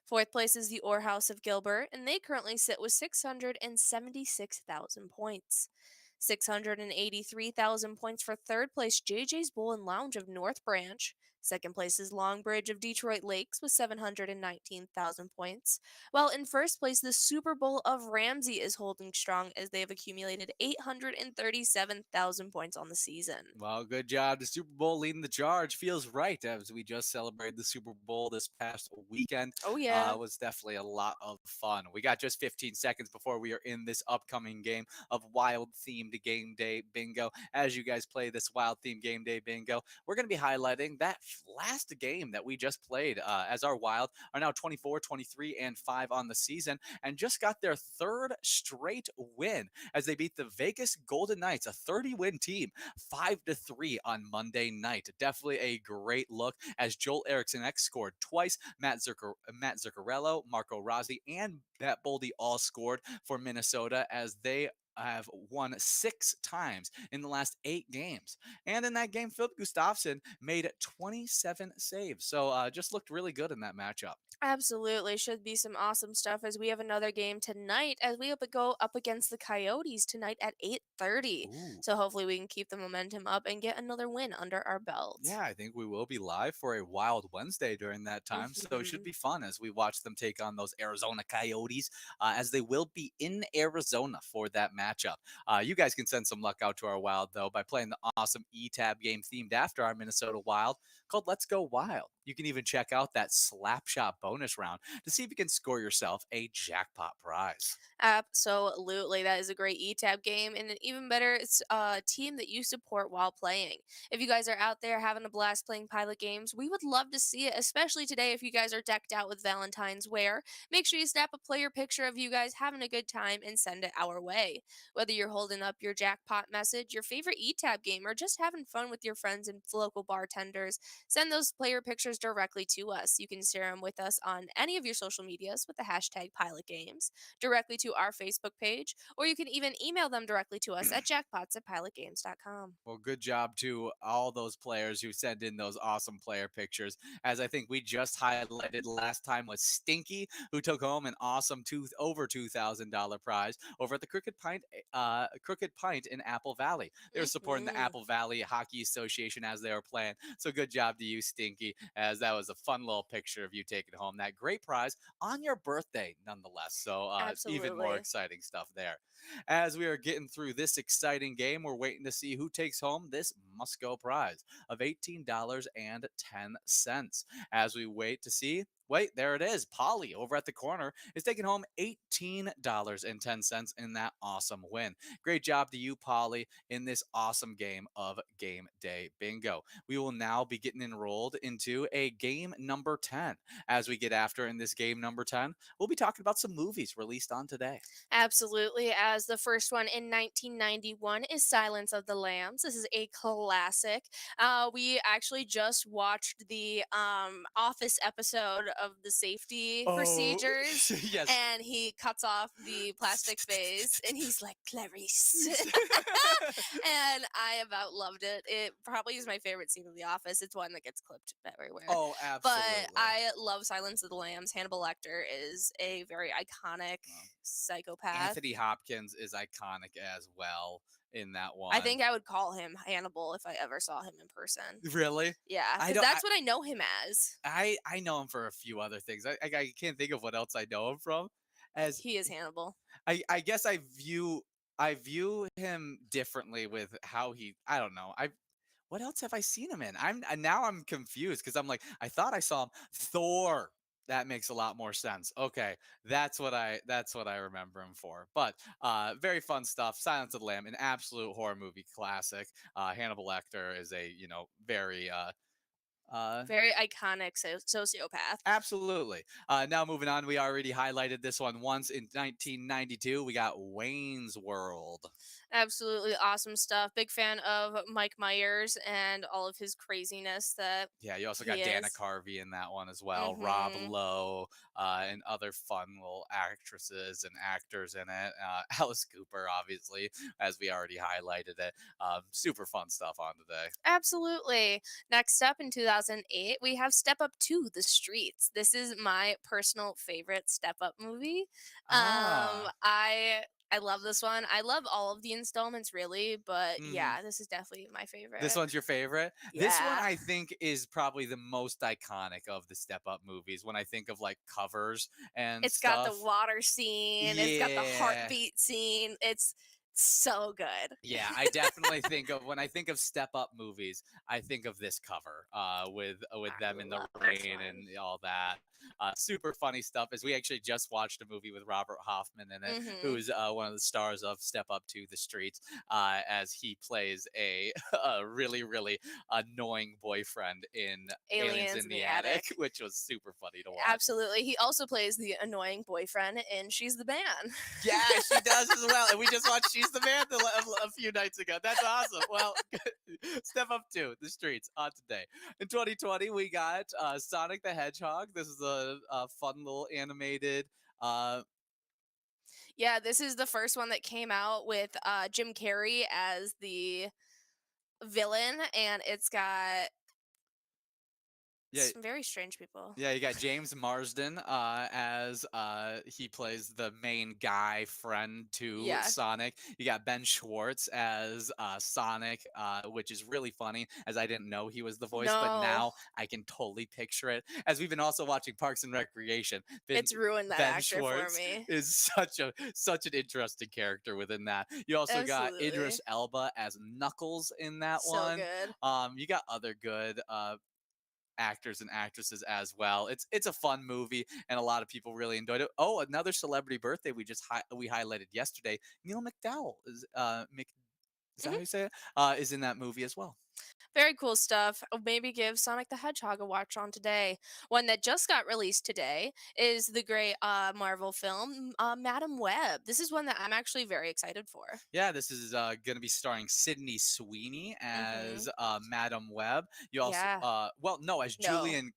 B: Fourth place is the Orr House of Gilbert, and they currently sit with 676,000 points. 683,000 points for third place, JJ's Bowl and Lounge of North Branch. Second place is Longbridge of Detroit Lakes with 719,000 points. While in first place, the Super Bowl of Ramsey is holding strong as they have accumulated 837,000 points on the season.
A: Well, good job. The Super Bowl leading the charge feels right as we just celebrated the Super Bowl this past weekend.
B: Oh, yeah.
A: It was definitely a lot of fun. We got just 15 seconds before we are in this upcoming game of wild themed game day bingo. As you guys play this wild themed game day bingo, we're going to be highlighting that last game that we just played as our wild are now 24, 23, and 5 on the season and just got their third straight win as they beat the Vegas Golden Knights, a 30-win team, 5-3 on Monday night. Definitely a great look as Joel Eriksson X scored twice. Matt Zuccarello, Marco Rossi, and Matt Boldy all scored for Minnesota as they have won 6 times in the last 8 games. And in that game, Philip Gustafsson made 27 saves. So just looked really good in that matchup.
B: Absolutely. Should be some awesome stuff as we have another game tonight as we go up against the Coyotes tonight at 8:30.
A: Ooh.
B: So hopefully we can keep the momentum up and get another win under our belt.
A: Yeah, I think we will be live for a Wild Wednesday during that time. So it should
B: Mhm.
A: be fun as we watch them take on those Arizona Coyotes, as they will be in Arizona for that matchup. You guys can send some luck out to our Wild, though, by playing the awesome ETAB game themed after our Minnesota Wild called Let's Go Wild. You can even check out that Slapshot bonus round to see if you can score yourself a jackpot prize.
B: Absolutely. That is a great ETAB game and an even better it's a team that you support while playing. If you guys are out there having a blast playing pilot games, we would love to see it, especially today if you guys are decked out with Valentine's wear. Make sure you snap a player picture of you guys having a good time and send it our way. Whether you're holding up your jackpot message, your favorite ETAB game, or just having fun with your friends and local bartenders, send those player pictures directly to us. You can share them with us on any of your social medias with the hashtag pilot games, directly to our Facebook page, or you can even email them directly to us at jackpots@pilotgames.com.
A: Well, good job to all those players who sent in those awesome player pictures. As I think we just highlighted last time was Stinky, who took home an awesome over $2,000 prize over at the Crooked Pint in Apple Valley. They were supporting the
B: Mhm.
A: Apple Valley Hockey Association as they were playing. So good job to you, Stinky, as that was a fun little picture of you taking home that great prize on your birthday, nonetheless. So even more
B: Absolutely.
A: exciting stuff there. As we are getting through this exciting game, we're waiting to see who takes home this must go prize of $18.10. As we wait to see, wait, there it is. Polly over at the corner is taking home $18.10 in that awesome win. Great job to you, Polly, in this awesome game of Game Day Bingo. We will now be getting enrolled into a game number 10. As we get after in this game number 10, we'll be talking about some movies released on today.
B: Absolutely. As the first one in 1991 is Silence of the Lambs. This is a classic. We actually just watched the Office episode of the safety
A: Oh,
B: procedures,
A: yes.
B: and he cuts off the plastic face, and he's like, Clarice. And I about loved it. It probably is my favorite scene of The Office. It's one that gets clipped everywhere.
A: Oh,
B: But
A: absolutely.
B: I love Silence of the Lambs. Hannibal Lecter is a very iconic
A: Well,
B: psychopath.
A: Anthony Hopkins is iconic as well in that
B: I
A: one.
B: think I would call him Hannibal if I ever saw him in person.
A: Really?
B: Yeah,
A: I
B: because
A: don't.
B: that's what I know him as.
A: I know him for a few other things. I can't think of what else I know him from. As
B: He is Hannibal.
A: I guess I view him differently with how he. I don't know. I What else have I seen him in? Now I'm confused because I'm like, I thought I saw him Thor. That makes a lot more sense. Okay, that's what I remember him for. But very fun stuff. Silence of the Lamb, an absolute horror movie classic. Hannibal Lecter is a very
B: Very iconic sociopath.
A: Absolutely. Now moving on, we already highlighted this one once in 1992. We got Wayne's World.
B: Absolutely awesome stuff. Big fan of Mike Myers and all of his craziness that
A: Yeah, you also
B: he
A: got Dana
B: is.
A: Carvey in that one as well. Rob
B: Mhm.
A: Lowe, and other fun little actresses and actors in it. Alice Cooper, obviously, as we already highlighted it. Super fun stuff on today.
B: Absolutely. Next up in 2008, we have Step Up to the Streets. This is my personal favorite Step Up movie.
A: Ah.
B: I love this one. I love all of the installments really, but
A: Mhm.
B: yeah, this is definitely my
A: This
B: favorite.
A: one's your favorite? This one
B: Yeah.
A: I think is probably the most iconic of the Step Up movies when I think of like covers and
B: It's got the
A: stuff.
B: water scene, it's got the
A: Yeah.
B: heartbeat scene. It's so good.
A: Yeah, I definitely think of when I think of Step Up movies, I think of this cover with
B: I
A: them in the
B: love this
A: rain
B: one.
A: and all that. Super funny stuff. As we actually just watched a movie with Robert Hoffman in it,
B: Mhm.
A: who's one of the stars of Step Up to the Streets, as he plays a, a really annoying boyfriend in Aliens
B: Aliens
A: in
B: in
A: the
B: the
A: Attic,
B: Attic.
A: which was super funny to watch.
B: Absolutely. He also plays the annoying boyfriend in She's the Man.
A: Yeah, she does as well. And we just watched She's the Man a few nights ago. That's awesome. Well, Step Up to the Streets on today. In 2020, we got Sonic the Hedgehog. This is a fun little animated. Uh,
B: Yeah, this is the first one that came out with Jim Carrey as the villain, and it's got
A: yeah,
B: some very strange people.
A: Yeah, you got James Marsden as he plays the main guy friend to
B: Yeah.
A: Sonic. You got Ben Schwartz as Sonic, which is really funny, as I didn't know he was the voice, but
B: No,
A: now I can totally picture it. As we've been also watching Parks and Recreation,
B: it's ruined that
A: Ben
B: actor for
A: Schwartz
B: me.
A: is such an interesting character within that. You also got Idris
B: Absolutely.
A: Elba as Knuckles in that
B: So
A: one.
B: good.
A: You got other good actors and actresses as well. It's a fun movie, and a lot of people really enjoyed it. Oh, another celebrity birthday we highlighted yesterday. Neil McDowell is that how
B: Mhm.
A: you say it? Is in that movie as well.
B: Very cool stuff. Maybe give Sonic the Hedgehog a watch on today. One that just got released today is the great Marvel film, Madam Web. This is one that I'm actually very excited for.
A: Yeah, this is going to be starring Sydney Sweeney as
B: Hmm.
A: Madam Web. You also,
B: Yeah.
A: well, no, as
B: No.
A: Julian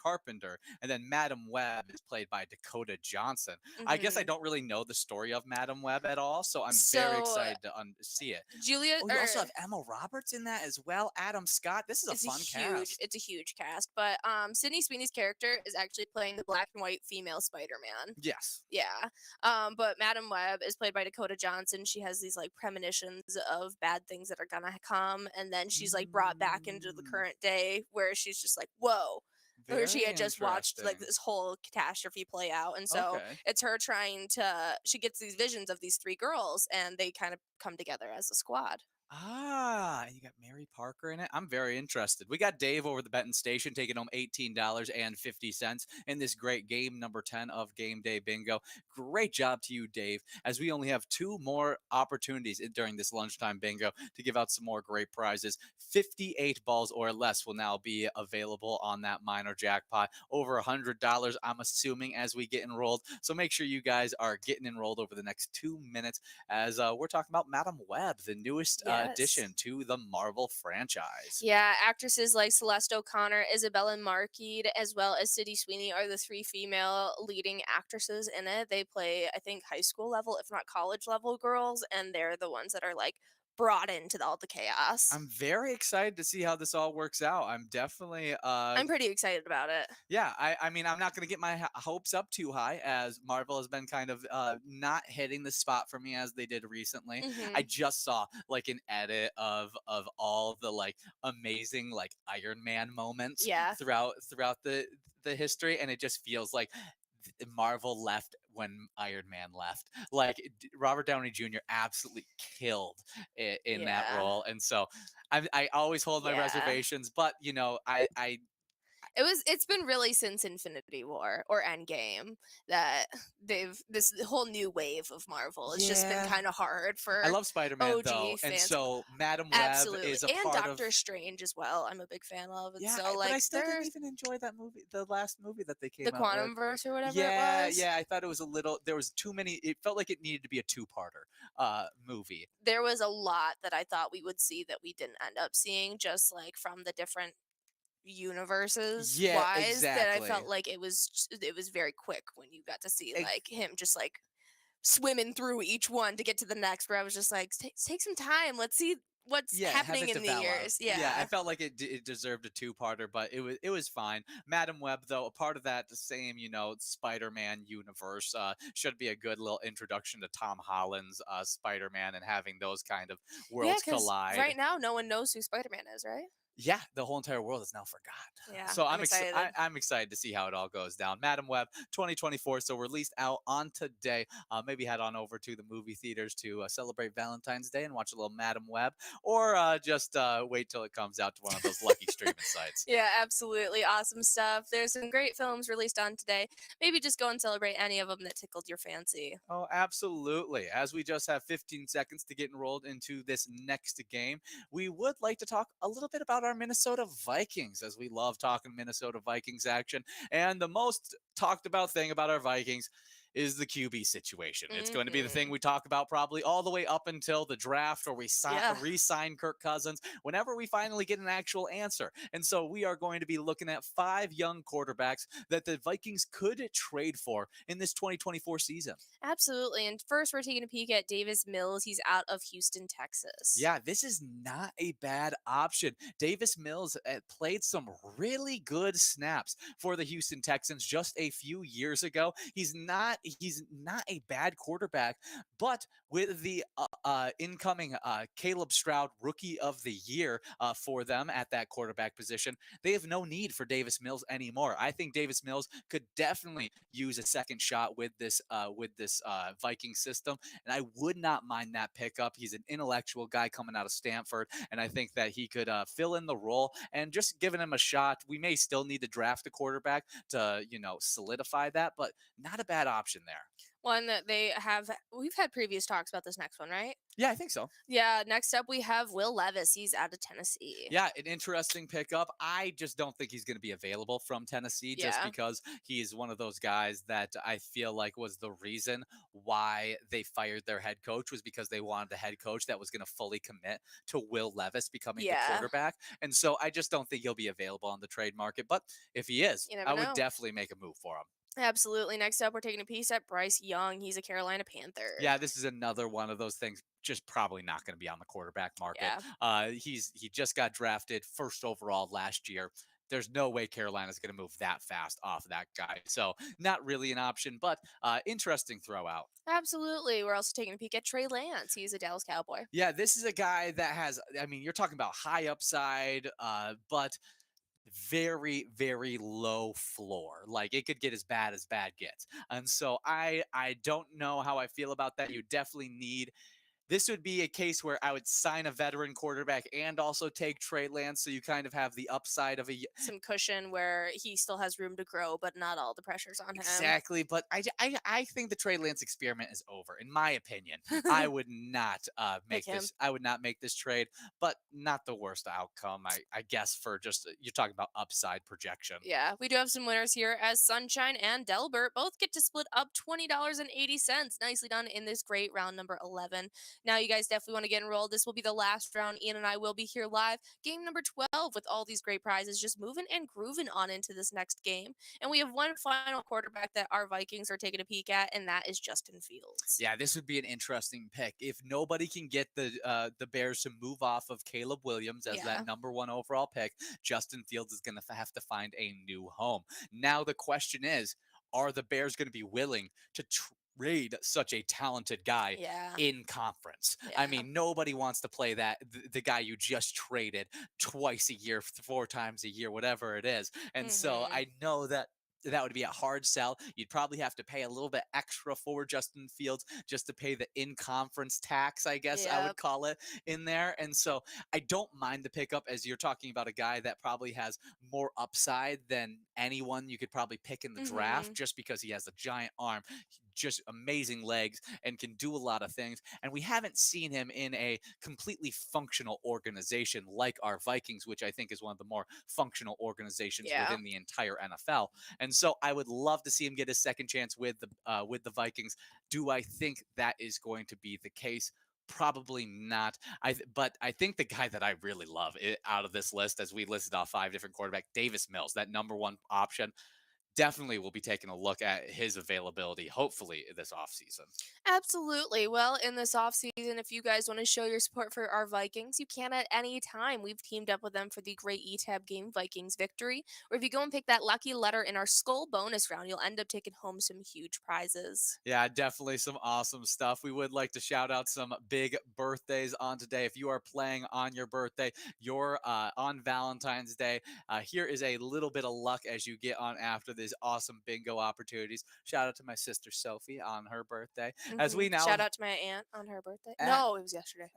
A: Carpenter, and then Madam Web is played by Dakota Johnson. I guess I
B: Hmm.
A: don't really know the story of Madam Web at all, so I'm very
B: So
A: excited to see it.
B: Julia,
A: Oh, you also
B: or
A: have Emma Roberts in that as well. Adam Scott. This is a fun cast.
B: it's a huge cast, but Sydney Sweeney's character is actually playing the black and white female Spider-Man.
A: Yes.
B: Yeah. But Madam Web is played by Dakota Johnson. She has these like premonitions of bad things that are gonna come, and then she's like brought back into the
A: Mm,
B: current day where she's just like, whoa. Where she
A: very
B: had just watched like
A: interesting.
B: this whole catastrophe play out. And so
A: Okay.
B: it's her trying to she gets these visions of these three girls and they kind of come together as a squad.
A: Ah, and you got Mary Parker in it. I'm very interested. We got Dave over the betting station taking home $18.50 in this great game number 10 of Game Day Bingo. Great job to you, Dave, as we only have two more opportunities during this lunchtime bingo to give out some more great prizes. 58 balls or less will now be available on that minor jackpot. Over $100, I'm assuming, as we get enrolled. So make sure you guys are getting enrolled over the next 2 minutes as we're talking about Madam Web, the newest
B: Yes.
A: addition to the Marvel franchise.
B: Yeah, actresses like Celeste O'Connor, Isabella Markey, as well as Sydney Sweeney are the three female leading actresses in it. They play, I think, high school level, if not college level girls, and they're the ones that are like brought into all the chaos.
A: I'm very excited to see how this all works out. I'm definitely
B: I'm pretty excited about it.
A: yeah, I mean, I'm not going to get my hopes up too high, as Marvel has been kind of not hitting the spot for me as they did recently. I
B: Hmm.
A: just saw like an edit of all the like amazing like Iron Man moments
B: Yeah,
A: throughout the history, and it just feels like Marvel left when Iron Man left. Like Robert Downey Jr. absolutely killed in that
B: yeah,
A: role, and so I always hold my
B: yeah.
A: reservations, but you know, I
B: It's been really since Infinity War or Endgame that they've this whole new wave of Marvel. It's just been
A: Yeah.
B: kind of hard
A: I
B: for
A: love Spider-Man though,
B: OG
A: and
B: fans.
A: so Madam Web
B: Absolutely.
A: is a
B: And
A: part of.
B: Doctor Strange as well. I'm a big fan of. And
A: Yeah,
B: so
A: but I
B: like
A: still didn't
B: there's
A: even enjoy that movie, the last movie that they
B: the
A: came out with.
B: Quantum Verse or whatever it
A: Yeah,
B: was.
A: yeah, I thought it was a little. There was too many. It felt like it needed to be a two-parter movie.
B: There was a lot that I thought we would see that we didn't end up seeing, just like from the different universes
A: Yeah,
B: wise, that I
A: exactly.
B: felt like it was very quick when you got to see
A: Ex-
B: like him just like swimming through each one to get to the next, where I was just like, Take some time, let's see what's
A: Yeah, have
B: happening
A: it
B: in the
A: develop.
B: years."
A: Yeah, I
B: Yeah.
A: felt like it deserved a two-parter, but it was fine. Madam Web, though, a part of that same Spider-Man universe, should be a good little introduction to Tom Holland's Spider-Man and having those kind of
B: Yeah,
A: worlds
B: because
A: collide.
B: right now no one knows who Spider-Man is, right?
A: Yeah, the whole entire world is now forgot.
B: Yeah,
A: So
B: I'm excited.
A: I'm excited to see how it all goes down. Madam Web 2024, so released out on today. Maybe head on over to the movie theaters to celebrate Valentine's Day and watch a little Madam Web, or just wait till it comes out to one of those lucky streaming sites.
B: Yeah, absolutely awesome stuff. There's some great films released on today. Maybe just go and celebrate any of them that tickled your fancy.
A: Oh, absolutely. As we just have 15 seconds to get enrolled into this next game, we would like to talk a little bit about our Minnesota Vikings, as we love talking Minnesota Vikings action. And the most talked about thing about our Vikings is the QB situation. It's going to be the thing
B: Mhm.
A: we talk about probably all the way up until the draft, or we
B: Yeah.
A: re-sign Kirk Cousins, whenever we finally get an actual answer. And so we are going to be looking at 5 young quarterbacks that the Vikings could trade for in this 2024 season.
B: Absolutely. And first, we're taking a peek at Davis Mills. He's out of Houston, Texas.
A: Yeah, this is not a bad option. Davis Mills played some really good snaps for the Houston Texans just a few years ago. He's not a bad quarterback, but with the incoming Caleb Stroud Rookie of the Year for them at that quarterback position, they have no need for Davis Mills anymore. I think Davis Mills could definitely use a second shot with this Viking system, and I would not mind that pickup. He's an intellectual guy coming out of Stanford, and I think that he could fill in the role. And just giving him a shot, we may still need to draft a quarterback to solidify that, but not a bad option there.
B: One that we've had previous talks about this next one, right?
A: Yeah, I think so.
B: Yeah, next up we have Will Levis. He's out of Tennessee.
A: Yeah, an interesting pickup. I just don't think he's going to be available from Tennessee, just
B: Yeah.
A: because he's one of those guys that I feel like was the reason why they fired their head coach, was because they wanted a head coach that was going to fully commit to Will Levis becoming the
B: Yeah.
A: quarterback. And so I just don't think he'll be available on the trade market. But if he is,
B: You never
A: I would
B: know.
A: definitely make a move for him.
B: Absolutely. Next up, we're taking a piece at Bryce Young. He's a Carolina Panther.
A: Yeah, this is another one of those things. Just probably not going to be on the quarterback market.
B: Yeah.
A: He just got drafted first overall last year. There's no way Carolina's going to move that fast off that guy. So not really an option, but interesting throw out.
B: Absolutely. We're also taking a peek at Trey Lance. He's a Dallas Cowboy.
A: Yeah, this is a guy that has. I mean, you're talking about high upside, but very very low floor. Like, it could get as bad gets. And so I don't know how I feel about that. You definitely need. This would be a case where I would sign a veteran quarterback and also take Trey Lance, so you kind of have the upside of a.
B: Some cushion where he still has room to grow, but not all the pressure's on him.
A: Exactly, but I think the Trey Lance experiment is over. In my opinion, I would not
B: Pick
A: make
B: him.
A: this. I would not make this trade, but not the worst outcome. I guess for just you're talking about upside projection.
B: Yeah, we do have some winners here, as Sunshine and Delbert both get to split up $20.80. Nicely done in this great round number 11. Now, you guys definitely want to get enrolled. This will be the last round. Ian and I will be here live. Game number 12 with all these great prizes, just moving and grooving on into this next game. And we have one final quarterback that our Vikings are taking a peek at, and that is Justin Fields.
A: Yeah, this would be an interesting pick. If nobody can get the Bears to move off of Caleb Williams as
B: Yeah.
A: that number 1 overall pick, Justin Fields is going to have to find a new home. Now the question is, are the Bears going to be willing to trade such a talented guy
B: Yeah.
A: in conference? I
B: Yeah.
A: mean, nobody wants to play the guy you just traded twice a year, 4 times a year, whatever it is. And so
B: Mhm.
A: I know that That would be a hard sell. You'd probably have to pay a little bit extra for Justin Fields just to pay the in conference tax, I guess I would
B: Yep.
A: call it, in there. And so I don't mind the pickup, as you're talking about a guy that probably has more upside than anyone you could probably pick in the draft
B: Mhm.
A: just because he has a giant arm, just amazing legs, and can do a lot of things. And we haven't seen him in a completely functional organization like our Vikings, which I think is one of the more functional organizations
B: Yeah.
A: within the entire NFL. And so I would love to see him get his second chance with the Vikings. Do I think that is going to be the case? Probably not. But I think the guy that I really love out of this list, as we listed off 5 different quarterbacks, Davis Mills, that number one option, definitely will be taking a look at his availability, hopefully this offseason.
B: Absolutely. Well, in this offseason, if you guys want to show your support for our Vikings, you can at any time. We've teamed up with them for the great ETAB game Vikings victory. Or if you go and pick that lucky letter in our skull bonus round, you'll end up taking home some huge prizes.
A: Yeah, definitely some awesome stuff. We would like to shout out some big birthdays on today. If you are playing on your birthday, you're on Valentine's Day. Here is a little bit of luck as you get on after these awesome bingo opportunities. Shout out to my sister Sophie on her birthday. As we now
B: Shout out to my aunt on her birthday.
A: uh,
B: No, it was yesterday.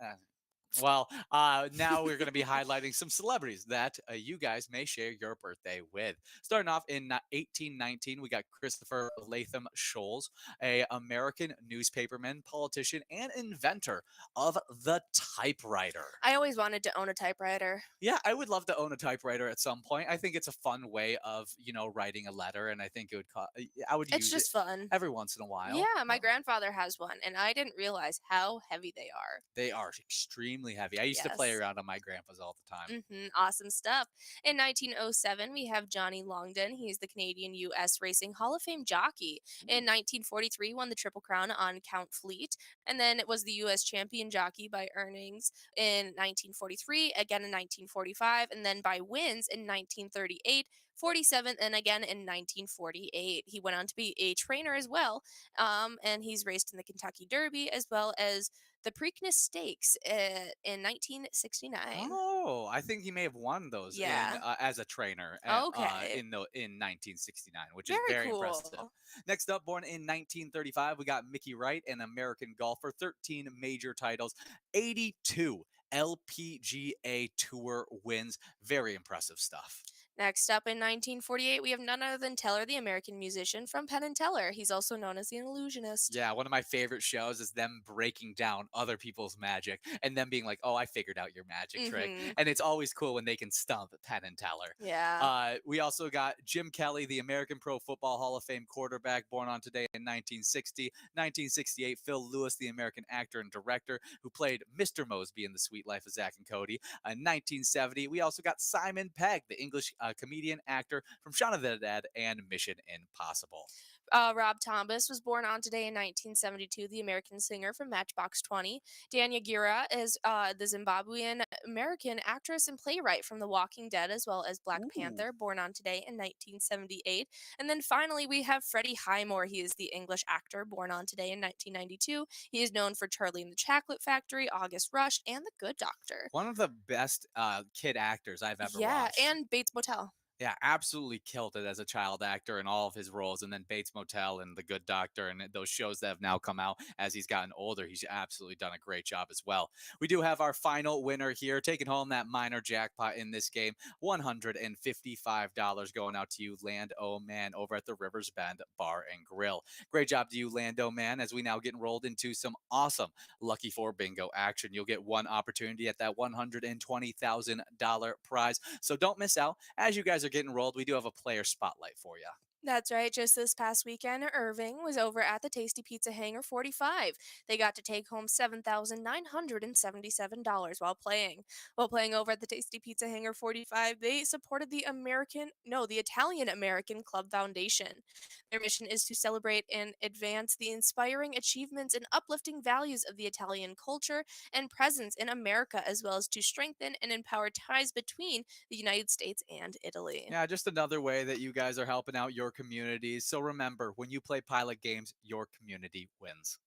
A: uh, now we're going to be highlighting some celebrities that you guys may share your birthday with. Starting off in 1819, we got Christopher Latham Scholes, a American newspaperman, politician, and inventor of the typewriter.
B: I always wanted to own a typewriter.
A: Yeah, I would love to own a typewriter at some point. I think it's a fun way of, writing a letter, and I think it would I would
B: It's
A: use it
B: just fun.
A: every once in a while.
B: Yeah, my grandfather has one, and I didn't realize how heavy they are.
A: They are extremely heavy. I used to play
B: Yes.
A: around on my grandpa's all the time.
B: Awesome stuff. In 1907, we have Johnny Longden. He's the Canadian U.S. Racing Hall of Fame jockey. In 1943, won the Triple Crown on Count Fleet, and then it was the U.S. champion jockey by earnings in 1943, again in 1945, and then by wins in 1938. 47 and again in 1948. He went on to be a trainer as well, and he's raced in the Kentucky Derby as well as the Preakness Stakes in 1969.
A: Oh, I think he may have won those in
B: Yeah.
A: as a trainer
B: Okay.
A: in 1969, which is
B: Very
A: very impressive.
B: cool.
A: Next up, born in 1935, we got Mickey Wright, an American golfer, 13 major titles, 82 LPGA Tour wins. Very impressive stuff.
B: Next up in 1948, we have none other than Teller, the American musician from Penn and Teller. He's also known as the illusionist.
A: Yeah, one of my favorite shows is them breaking down other people's magic and them being like, "Oh, I figured out your magic trick."
B: Mhm.
A: And it's always cool when they can stump Penn and Teller.
B: Yeah.
A: We also got Jim Kelly, the American Pro Football Hall of Fame quarterback, born on today in 1960. 1968, Phil Lewis, the American actor and director who played Mr. Mosby in The Sweet Life of Zack and Cody. 1970, we also got Simon Pegg, the English comedian actor from Shaun of the Dead and Mission Impossible.
B: Rob Thomas was born on today in 1972, the American singer from Matchbox 20. Dania Gira is the Zimbabwean American actress and playwright from The Walking Dead, as well as Black
A: Ooh.
B: Panther, born on today in 1978. And then finally, we have Freddie Highmore. He is the English actor, born on today in 1992. He is known for Charlie and the Chocolate Factory, August Rush, and The Good Doctor.
A: One of the best kid actors I've ever
B: Yeah,
A: watched.
B: and Bates Motel.
A: Yeah, absolutely killed it as a child actor in all of his roles. And then Bates Motel and The Good Doctor and those shows that have now come out as he's gotten older. He's absolutely done a great job as well. We do have our final winner here, taking home that minor jackpot in this game, $155 going out to you, Lando Man, over at the Rivers Bend Bar and Grill. Great job to you, Lando Man, as we now get enrolled into some awesome Lucky Four bingo action. You'll get one opportunity at that $120,000 prize. So don't miss out. As you guys are getting rolled, we do have a player spotlight for you.
B: That's right. Just this past weekend, Irving was over at the Tasty Pizza Hangar 45. They got to take home $7,977 while playing. While playing over at the Tasty Pizza Hangar 45, they supported the Italian American Club Foundation. Their mission is to celebrate and advance the inspiring achievements and uplifting values of the Italian culture and presence in America, as well as to strengthen and empower ties between the United States and Italy.
A: Yeah, just another way that you guys are helping out your communities. So remember, when you play pilot games, your community wins.